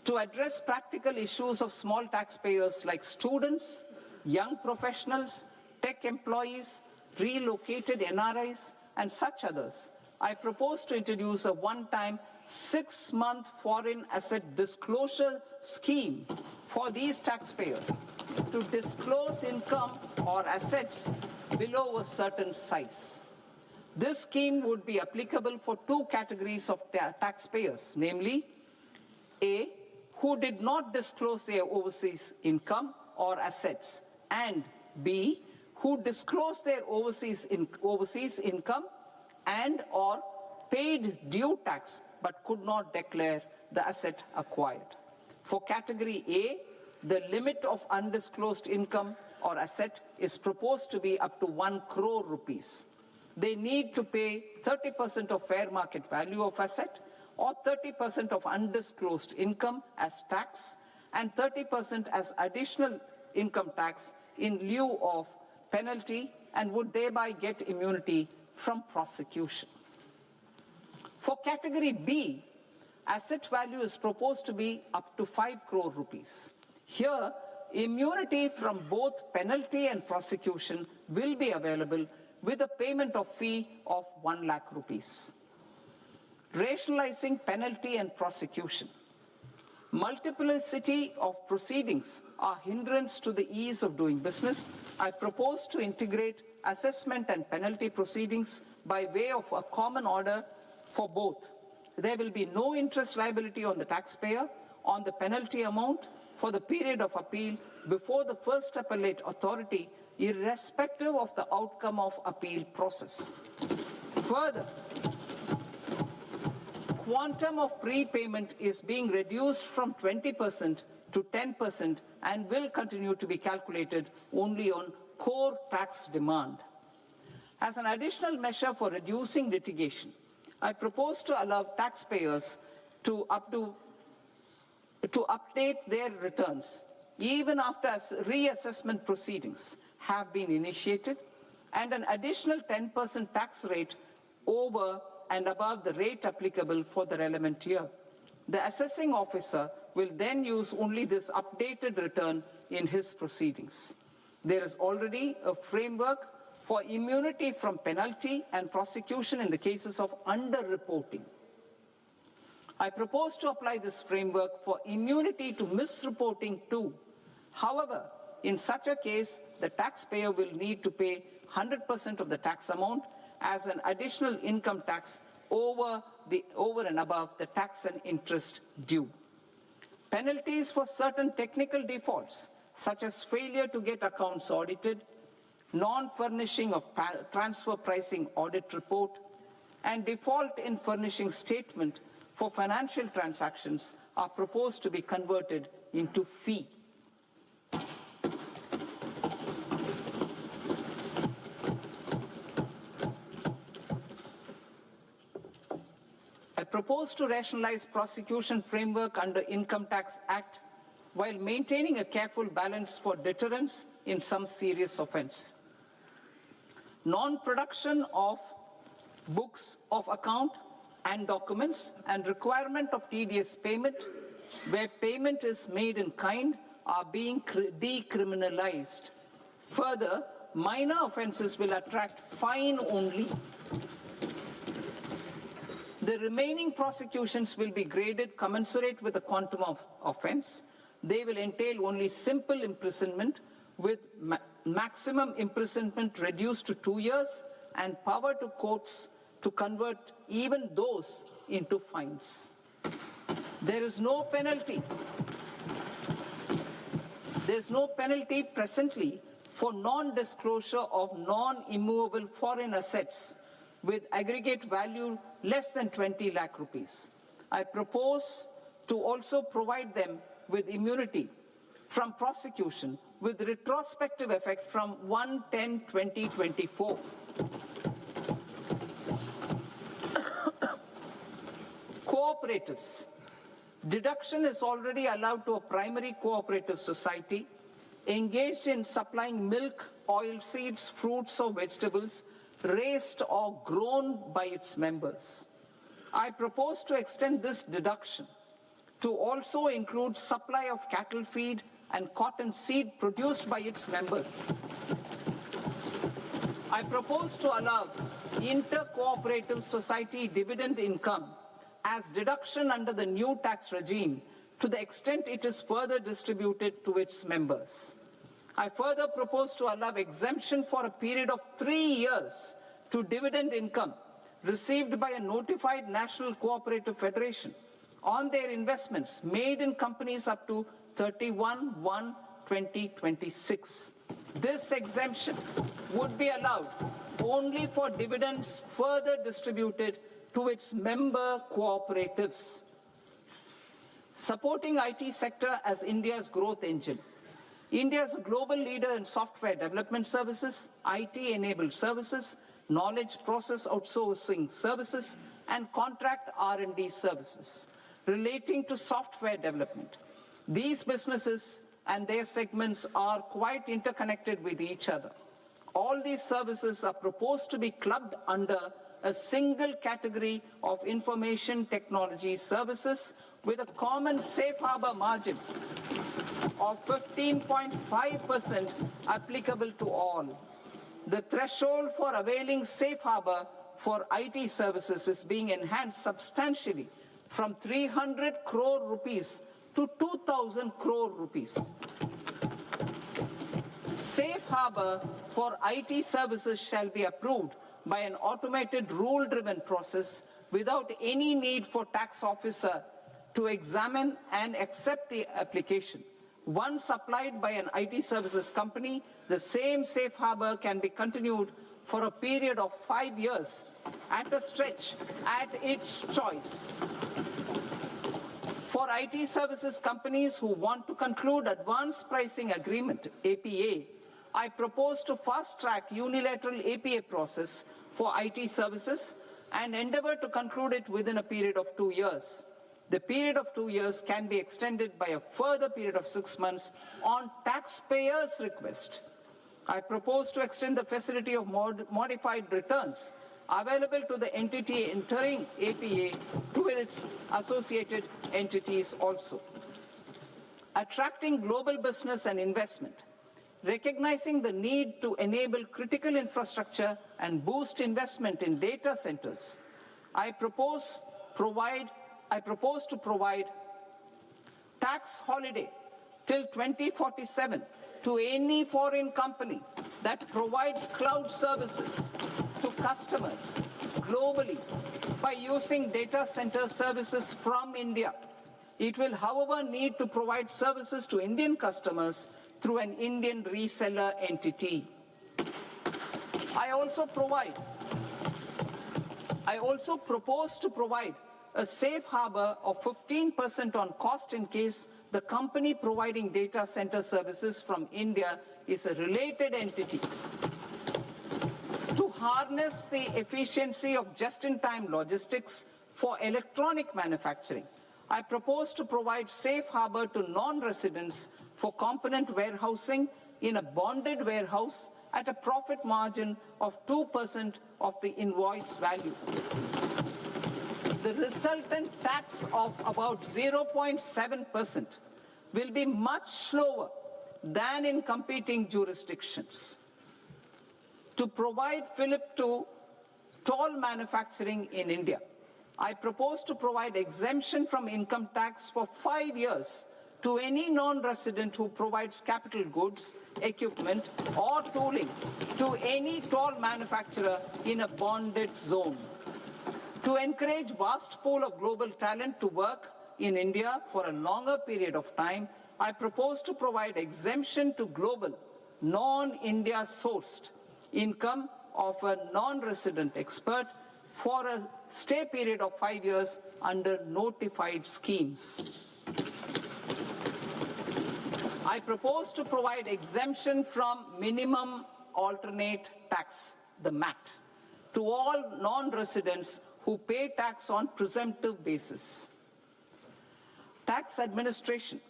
To address practical issues of small taxpayers like students, young professionals, tech employees, relocated NRIs, and such others, I propose to introduce a one-time 6-month foreign asset disclosure scheme for these taxpayers to disclose income or assets below a certain size. This scheme would be applicable for two categories of taxpayers, namely, A, who did not disclose their overseas income or assets, and B, who disclosed their overseas income and or paid due tax but could not declare the asset acquired. For category A, the limit of undisclosed income or asset is proposed to be up to 1 crore rupees. They need to pay 30% of fair market value of asset or 30% of undisclosed income as tax and 30% as additional income tax in lieu of penalty, and would thereby get immunity from prosecution. For category B, asset value is proposed to be up to 5 crore rupees. Here, immunity from both penalty and prosecution will be available with a payment of fee of 1 lakh rupees. Rationalizing penalty and prosecution. Multiplicity of proceedings are hindrance to the ease of doing business. I propose to integrate assessment and penalty proceedings by way of a common order for both. There will be no interest liability on the taxpayer on the penalty amount for the period of appeal before the first appellate authority, irrespective of the outcome of appeal process. Further, quantum of prepayment is being reduced from 20% to 10% and will continue to be calculated only on core tax demand. As an additional measure for reducing litigation, I propose to allow taxpayers to update their returns even after reassessment proceedings have been initiated, and an additional 10% tax rate over and above the rate applicable for the relevant year. The assessing officer will then use only this updated return in his proceedings. There is already a framework for immunity from penalty and prosecution in the cases of underreporting. I propose to apply this framework for immunity to misreporting too. However, in such a case, the taxpayer will need to pay 100% of the tax amount as an additional income tax over and above the tax and interest due. Penalties for certain technical defaults, such as failure to get accounts audited, non-furnishing of transfer pricing audit report, and default in furnishing statement for financial transactions are proposed to be converted into fee. I propose to rationalize prosecution framework under Income Tax Act while maintaining a careful balance for deterrence in some serious offence. Non-production of books of account and documents and requirement of TDS payment where payment is made in kind are being decriminalized. Further, minor offences will attract fine only. The remaining prosecutions will be graded commensurate with the quantum of offence. They will entail only simple imprisonment with maximum imprisonment reduced to 2 years and power to courts to convert even those into fines. There is no penalty. There is no penalty presently for non-disclosure of non-immovable foreign assets with aggregate value less than 20 lakh rupees. I propose to also provide them with immunity from prosecution with retrospective effect from 1/10/2024. Cooperatives. Deduction is already allowed to a primary cooperative society engaged in supplying milk, oilseeds, fruits or vegetables raised or grown by its members. I propose to extend this deduction to also include supply of cattle feed and cotton seed produced by its members. I propose to allow inter-cooperative society dividend income as deduction under the new tax regime to the extent it is further distributed to its members. I further propose to allow exemption for a period of 3 years to dividend income received by a notified national cooperative federation on their investments made in companies up to 31/1/2026. This exemption would be allowed only for dividends further distributed to its member cooperatives. Supporting IT sector as India's growth engine. India is a global leader in software development services, IT-enabled services, knowledge process outsourcing services, and contract R&D services relating to software development. These businesses and their segments are quite interconnected with each other. All these services are proposed to be clubbed under a single category of information technology services with a common safe harbor margin of 15.5% applicable to all. The threshold for availing safe harbor for IT services is being enhanced substantially from 300 crore rupees to 2,000 crore rupees. Safe harbor for IT services shall be approved by an automated rule-driven process without any need for tax officer to examine and accept the application. Once applied by an IT services company, the same safe harbor can be continued for a period of 5 years at a stretch at its choice. For IT services companies who want to conclude advanced pricing agreement, APA, I propose to fast-track unilateral APA process for IT services and endeavor to conclude it within a period of 2 years. The period of 2 years can be extended by a further period of 6 months on taxpayers' request. I propose to extend the facility of modified returns available to the entity entering APA to its associated entities also. Attracting global business and investment. Recognizing the need to enable critical infrastructure and boost investment in data centers, I propose to provide tax holiday till 2047 to any foreign company that provides cloud services to customers globally by using data center services from India. It will, however, need to provide services to Indian customers through an Indian reseller entity. I also propose to provide a safe harbor of 15% on cost in case the company providing data center services from India is a related entity. To harness the efficiency of just-in-time logistics for electronic manufacturing, I propose to provide safe harbor to non-residents for component warehousing in a bonded warehouse at a profit margin of 2% of the invoice value. The resultant tax of about 0.7% will be much lower than in competing jurisdictions. To provide fillip to toll manufacturing in India, I propose to provide exemption from income tax for 5 years to any non-resident who provides capital goods, equipment, or tooling to any toll manufacturer in a bonded zone. To encourage vast pool of global talent to work in India for a longer period of time, I propose to provide exemption to global, non-India sourced income of a non-resident expert for a stay period of 5 years under notified schemes. I propose to provide exemption from minimum alternate tax, the MAT, to all non-residents who pay tax on presumptive basis. Tax administration.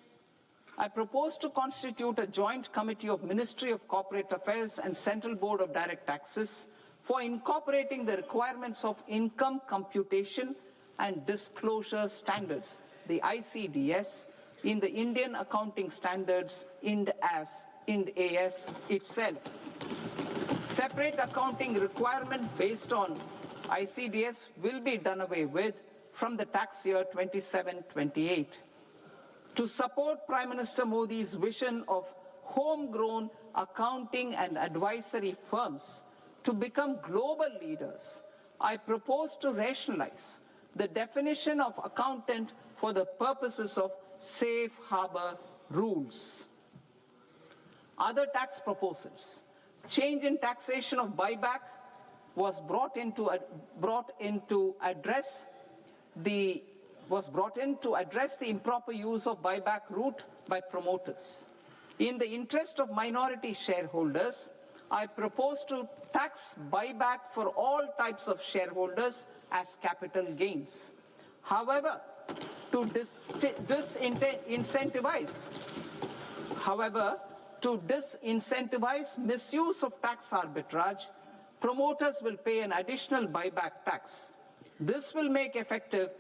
I propose to constitute a joint committee of Ministry of Corporate Affairs and Central Board of Direct Taxes for incorporating the requirements of income computation and disclosure standards, the ICDS, in the Indian Accounting Standards, IND AS itself. Separate accounting requirement based on ICDS will be done away with from the tax year 27-28. To support Prime Minister Modi's vision of homegrown accounting and advisory firms to become global leaders, I propose to rationalize the definition of accountant for the purposes of safe harbor rules. Other tax proposals. Change in taxation of buyback was brought in to address the improper use of buyback route by promoters. In the interest of minority shareholders, I propose to tax buyback for all types of shareholders as capital gains. However, to disincentivize misuse of tax arbitrage, promoters will pay an additional buyback tax. This will make effective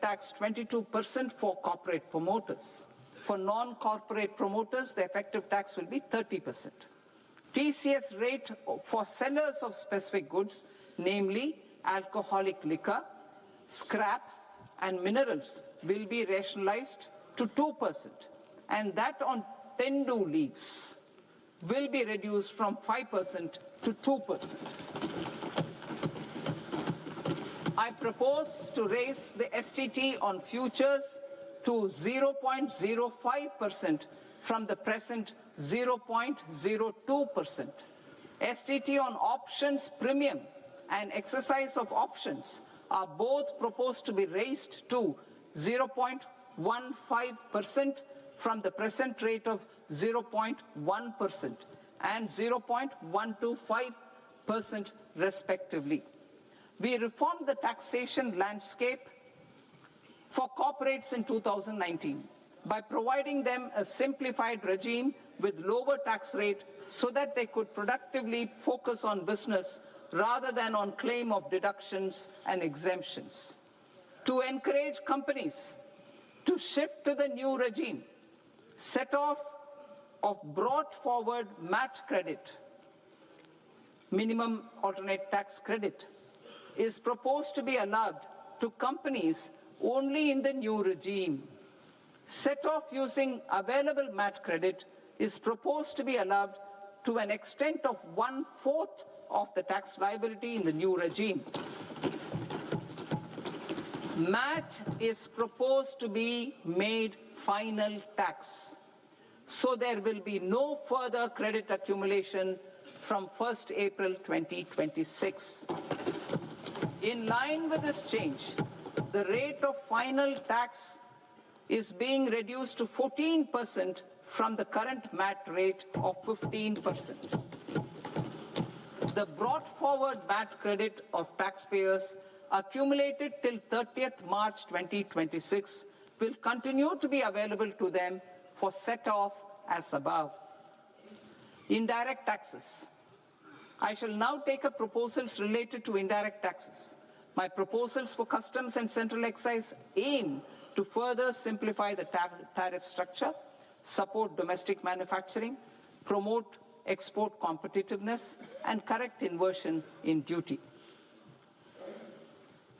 tax 22% for corporate promoters. For non-corporate promoters, the effective tax will be 30%. TCS rate for sellers of specific goods, namely alcoholic liquor, scrap, and minerals, will be rationalized to 2%, and that on tendu leaves will be reduced from 5% to 2%. I propose to raise the STT on futures to 0.05% from the present 0.02%. STT on options premium and exercise of options are both proposed to be raised to 0.15% from the present rate of 0.1% and 0.125% respectively. We reformed the taxation landscape for corporates in 2019 by providing them a simplified regime with lower tax rate so that they could productively focus on business rather than on claim of deductions and exemptions. To encourage companies to shift to the new regime, set off of brought forward MAT credit, minimum alternate tax credit, is proposed to be allowed to companies only in the new regime. Set off using available MAT credit is proposed to be allowed to an extent of 1/4 of the tax liability in the new regime. MAT is proposed to be made final tax, so there will be no further credit accumulation from 1st April 2026. In line with this change, the rate of final tax is being reduced to 14% from the current MAT rate of 15%. The brought forward MAT credit of taxpayers accumulated till 30th March 2026 will continue to be available to them for set-off as above. Indirect taxes. I shall now take up proposals related to indirect taxes. My proposals for customs and central excise aim to further simplify the tariff structure, support domestic manufacturing, promote export competitiveness, and correct inversion in duty.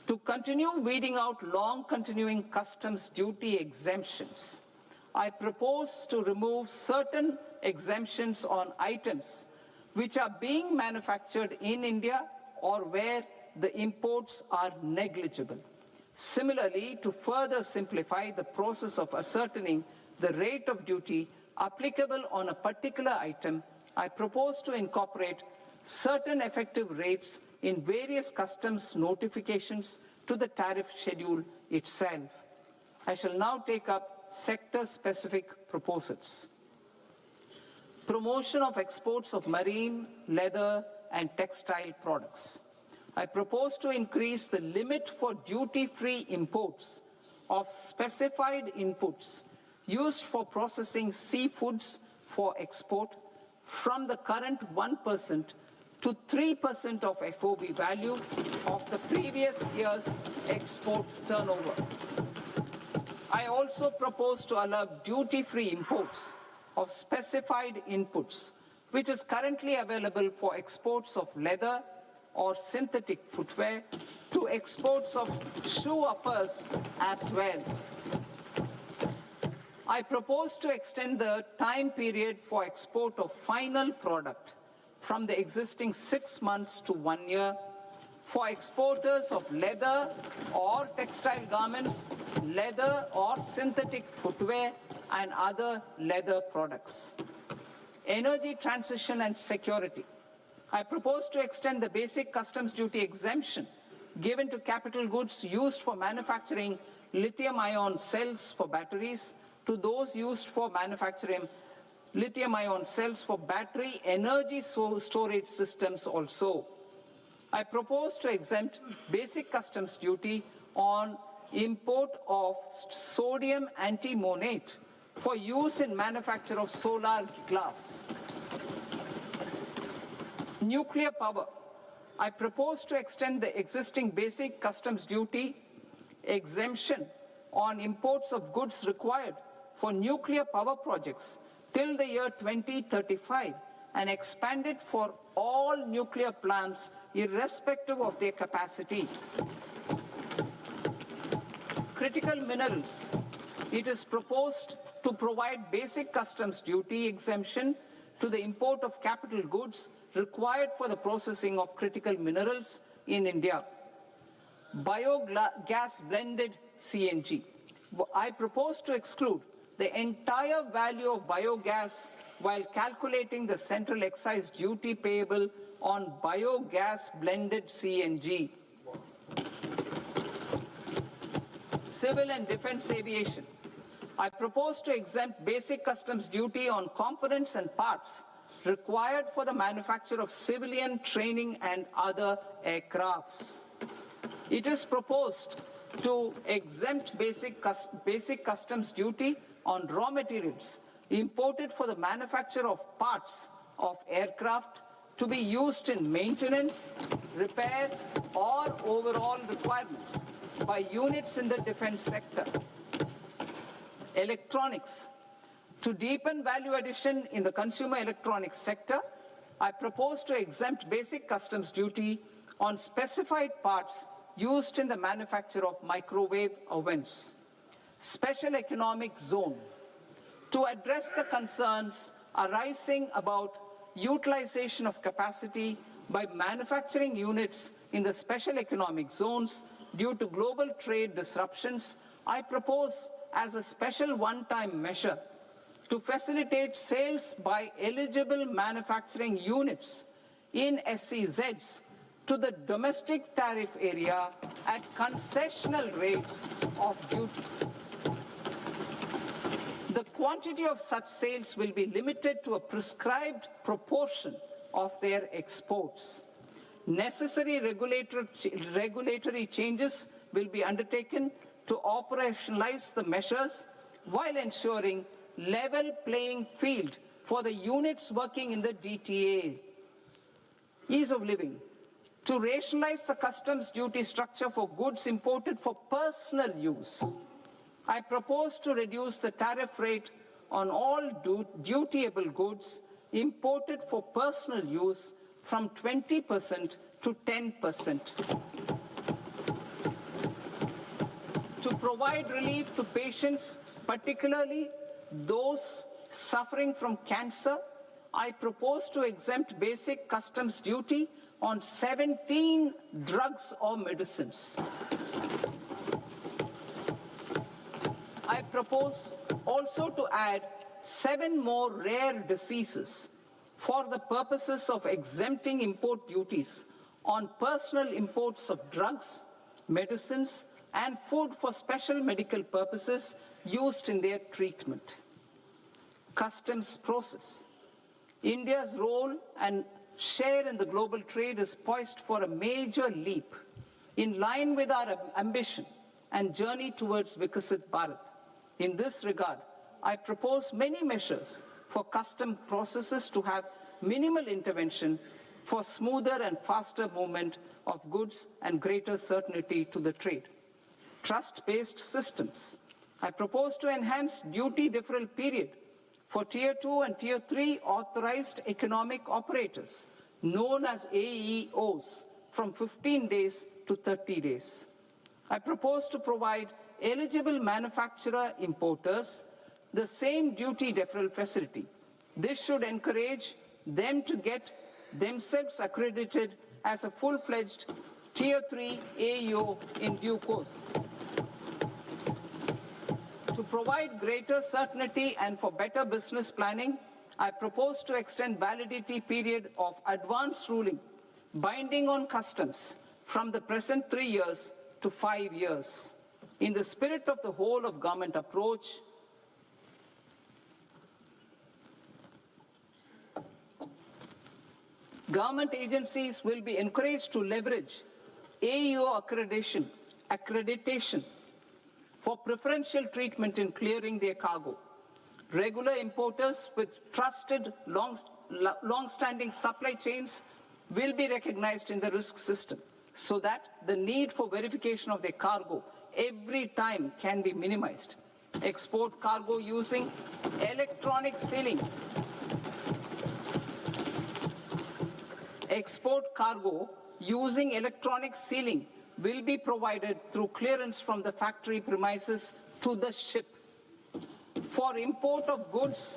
To continue weeding out long-continuing customs duty exemptions, I propose to remove certain exemptions on items which are being manufactured in India or where the imports are negligible. Similarly, to further simplify the process of ascertaining the rate of duty applicable on a particular item, I propose to incorporate certain effective rates in various customs notifications to the tariff schedule itself. I shall now take up sector-specific proposals. Promotion of exports of marine, leather, and textile products. I propose to increase the limit for duty-free imports of specified inputs used for processing seafoods for export from the current 1% to 3% of FOB value of the previous year's export turnover. I also propose to allow duty-free imports of specified inputs, which is currently available for exports of leather or synthetic footwear, to exports of shoe uppers as well. I propose to extend the time period for export of final product from the existing 6 months to 1 year for exporters of leather or textile garments, leather or synthetic footwear, and other leather products. Energy transition and security. I propose to extend the basic customs duty exemption given to capital goods used for manufacturing lithium-ion cells for batteries to those used for manufacturing lithium-ion cells for battery energy storage systems also. I propose to exempt basic customs duty on import of sodium antimonate for use in manufacture of solar glass. Nuclear power. I propose to extend the existing basic customs duty exemption on imports of goods required for nuclear power projects till the year 2035 and expand it for all nuclear plants irrespective of their capacity. Critical minerals. It is proposed to provide basic customs duty exemption to the import of capital goods required for the processing of critical minerals in India. biogas blended CNG. I propose to exclude the entire value of biogas while calculating the central excise duty payable on biogas blended CNG. Civil and defense aviation. I propose to exempt basic customs duty on components and parts required for the manufacture of civilian training and other aircrafts. It is proposed to exempt basic customs duty on raw materials imported for the manufacture of parts of aircraft to be used in maintenance, repair, or overall requirements by units in the defense sector. Electronics. To deepen value addition in the consumer electronics sector, I propose to exempt basic customs duty on specified parts used in the manufacture of microwave ovens. Special economic zone. To address the concerns arising about utilization of capacity by manufacturing units in the special economic zones due to global trade disruptions, I propose as a special one-time measure to facilitate sales by eligible manufacturing units in SEZs to the domestic tariff area at concessional rates of duty. The quantity of such sales will be limited to a prescribed proportion of their exports. Necessary regulatory changes will be undertaken to operationalize the measures while ensuring level playing field for the units working in the DTA. Ease of living. To rationalize the customs duty structure for goods imported for personal use, I propose to reduce the tariff rate on all dutiable goods imported for personal use from 20% to 10%. To provide relief to patients, particularly those suffering from cancer, I propose to exempt basic customs duty on 17 drugs or medicines. I propose also to add 7 more rare diseases for the purposes of exempting import duties on personal imports of drugs, medicines, and food for special medical purposes used in their treatment. Customs process. India's role and share in the global trade is poised for a major leap in line with our ambition and journey towards Vikasit Bharat. In this regard, I propose many measures for custom processes to have minimal intervention for smoother and faster movement of goods and greater certainty to the trade. Trust-based systems. I propose to enhance duty deferral period for Tier 2 and Tier 3 authorized economic operators, known as AEOs, from 15 days to 30 days. I propose to provide eligible manufacturer importers the same duty deferral facility. This should encourage them to get themselves accredited as a full-fledged Tier 3 AEO in due course. To provide greater certainty and for better business planning, I propose to extend validity period of advance ruling binding on customs from the present 3 years to 5 years. In the spirit of the whole of government approach, government agencies will be encouraged to leverage AEO accreditation for preferential treatment in clearing their cargo. Regular importers with trusted long-standing supply chains will be recognized in the risk system so that the need for verification of their cargo every time can be minimized. Export cargo using electronic sealing. Export cargo using electronic sealing will be provided through clearance from the factory premises to the ship. For import of goods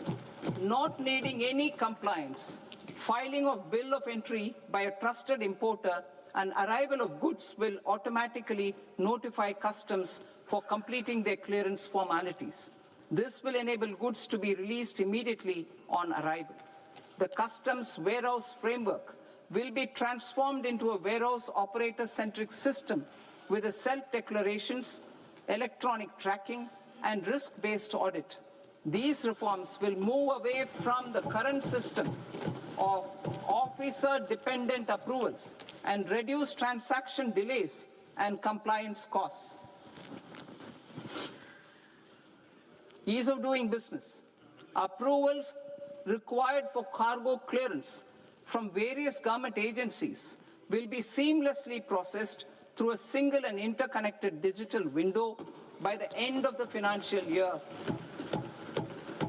not needing any compliance, filing of bill of entry by a trusted importer an arrival of goods will automatically notify customs for completing their clearance formalities. This will enable goods to be released immediately on arrival. The customs warehouse framework will be transformed into a warehouse operator-centric system with a self-declarations, electronic tracking, and risk-based audit. These reforms will move away from the current system of officer-dependent approvals and reduce transaction delays and compliance costs. Ease of doing business. Approvals required for cargo clearance from various government agencies will be seamlessly processed through a single and interconnected digital window by the end of the financial year.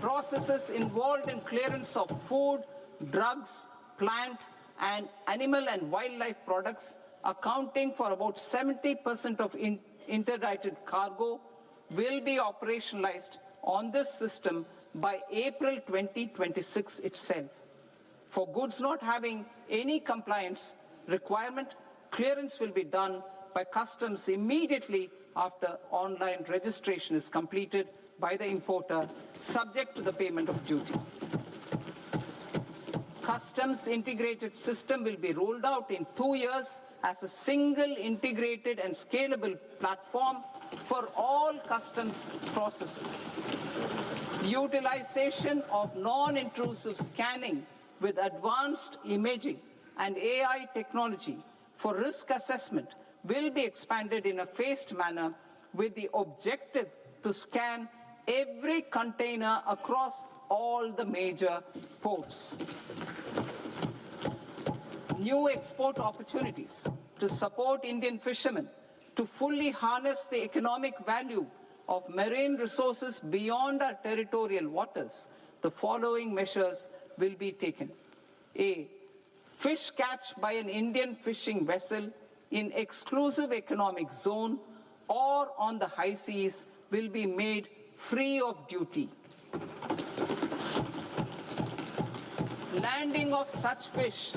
Processes involved in clearance of food, drugs, plant, and animal and wildlife products, accounting for about 70% of interdicted cargo, will be operationalized on this system by April 2026 itself. For goods not having any compliance requirement, clearance will be done by customs immediately after online registration is completed by the importer, subject to the payment of duty. Customs integrated system will be rolled out in 2 years as a single integrated and scalable platform for all customs processes. Utilization of non-intrusive scanning with advanced imaging and AI technology for risk assessment will be expanded in a phased manner with the objective to scan every container across all the major ports. New export opportunities to support Indian fishermen to fully harness the economic value of marine resources beyond our territorial waters. The following measures will be taken. A. Fish catch by an Indian fishing vessel in exclusive economic zone or on the high seas will be made free of duty. Landing of such fish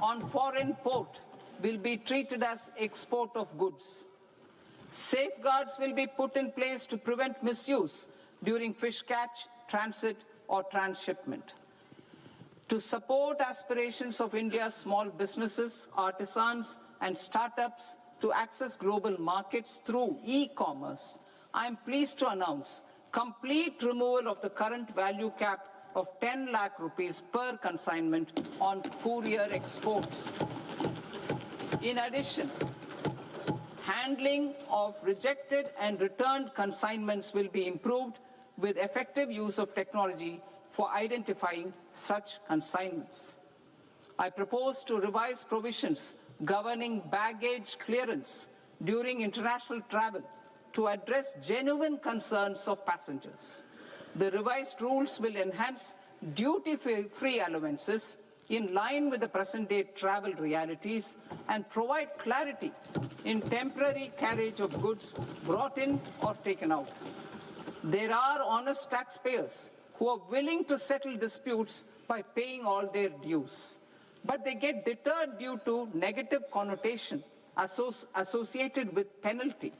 on foreign port will be treated as export of goods. Safeguards will be put in place to prevent misuse during fish catch, transit, or transshipment. To support aspirations of India's small businesses, artisans, and startups to access global markets through e-commerce, I am pleased to announce complete removal of the current value cap of 10 lakh rupees per consignment on courier exports. In addition, handling of rejected and returned consignments will be improved with effective use of technology for identifying such consignments. I propose to revise provisions governing baggage clearance during international travel to address genuine concerns of passengers. The revised rules will enhance duty-free allowances in line with the present-day travel realities and provide clarity in temporary carriage of goods brought in or taken out. There are honest taxpayers who are willing to settle disputes by paying all their dues, but they get deterred due to negative connotation associated with penalty.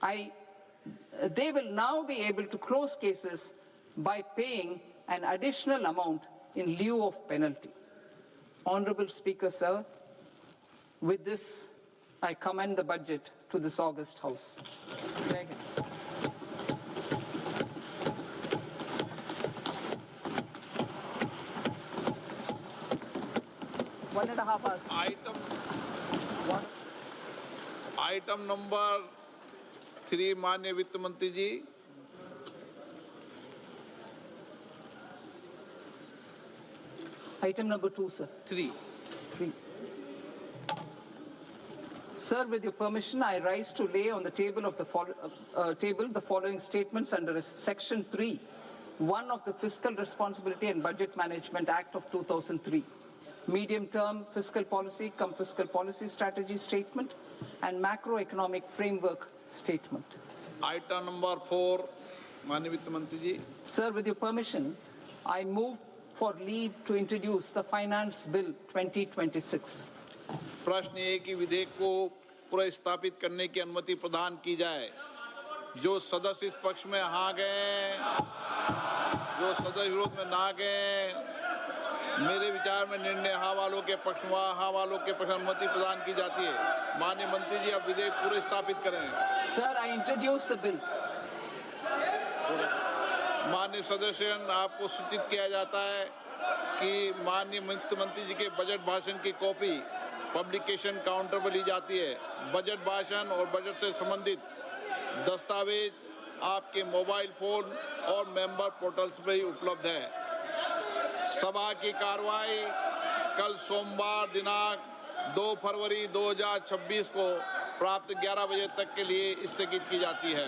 They will now be able to close cases by paying an additional amount in lieu of penalty. Honorable Speaker, sir, with this, I commend the budget to this august House. Jai Hind. One and a half hours. Item number 3, माननीय वित्त मंत्री जी. Item number 2, sir. 3. 3. Sir, with your permission, I rise to lay on the table of the following statements under Section 3, 1 of the Fiscal Responsibility and Budget Management Act of 2003. Medium-term fiscal policy, fiscal policy strategy statement, and macroeconomic framework statement. Item number 4, माननीय वित्त मंत्री जी. Sir, with your permission, I move for leave to introduce the Finance Bill 2026. प्रश्न ये कि विधेयक को पुनर्स्थापित करने की अनुमति प्रदान की जाए। जो सदस्य इस पक्ष में हाँ गए, जो सदस्य विरोध में ना गए, मेरे विचार में निर्णय हाँ वालों के पक्ष में, हाँ वालों के पक्ष में अनुमति प्रदान की जाती है। माननीय मंत्री जी, अब विधेयक पूरे स्थापित करें। Sir, I introduce the bill. माननीय सदस्य, आपको सूचित किया जाता है कि माननीय मंत्री जी के बजट भाषण की कॉपी पब्लिकेशन काउंटर पर ली जाती है। बजट भाषण और बजट से संबंधित दस्तावेज आपके मोबाइल फोन और मेंबर पोर्टल्स पर ही उपलब्ध है। सभा की कार्रवाई कल सोमवार दिनांक 2 फरवरी 2026 को प्राप्त 11 बजे तक के लिए स्थगित की जाती है।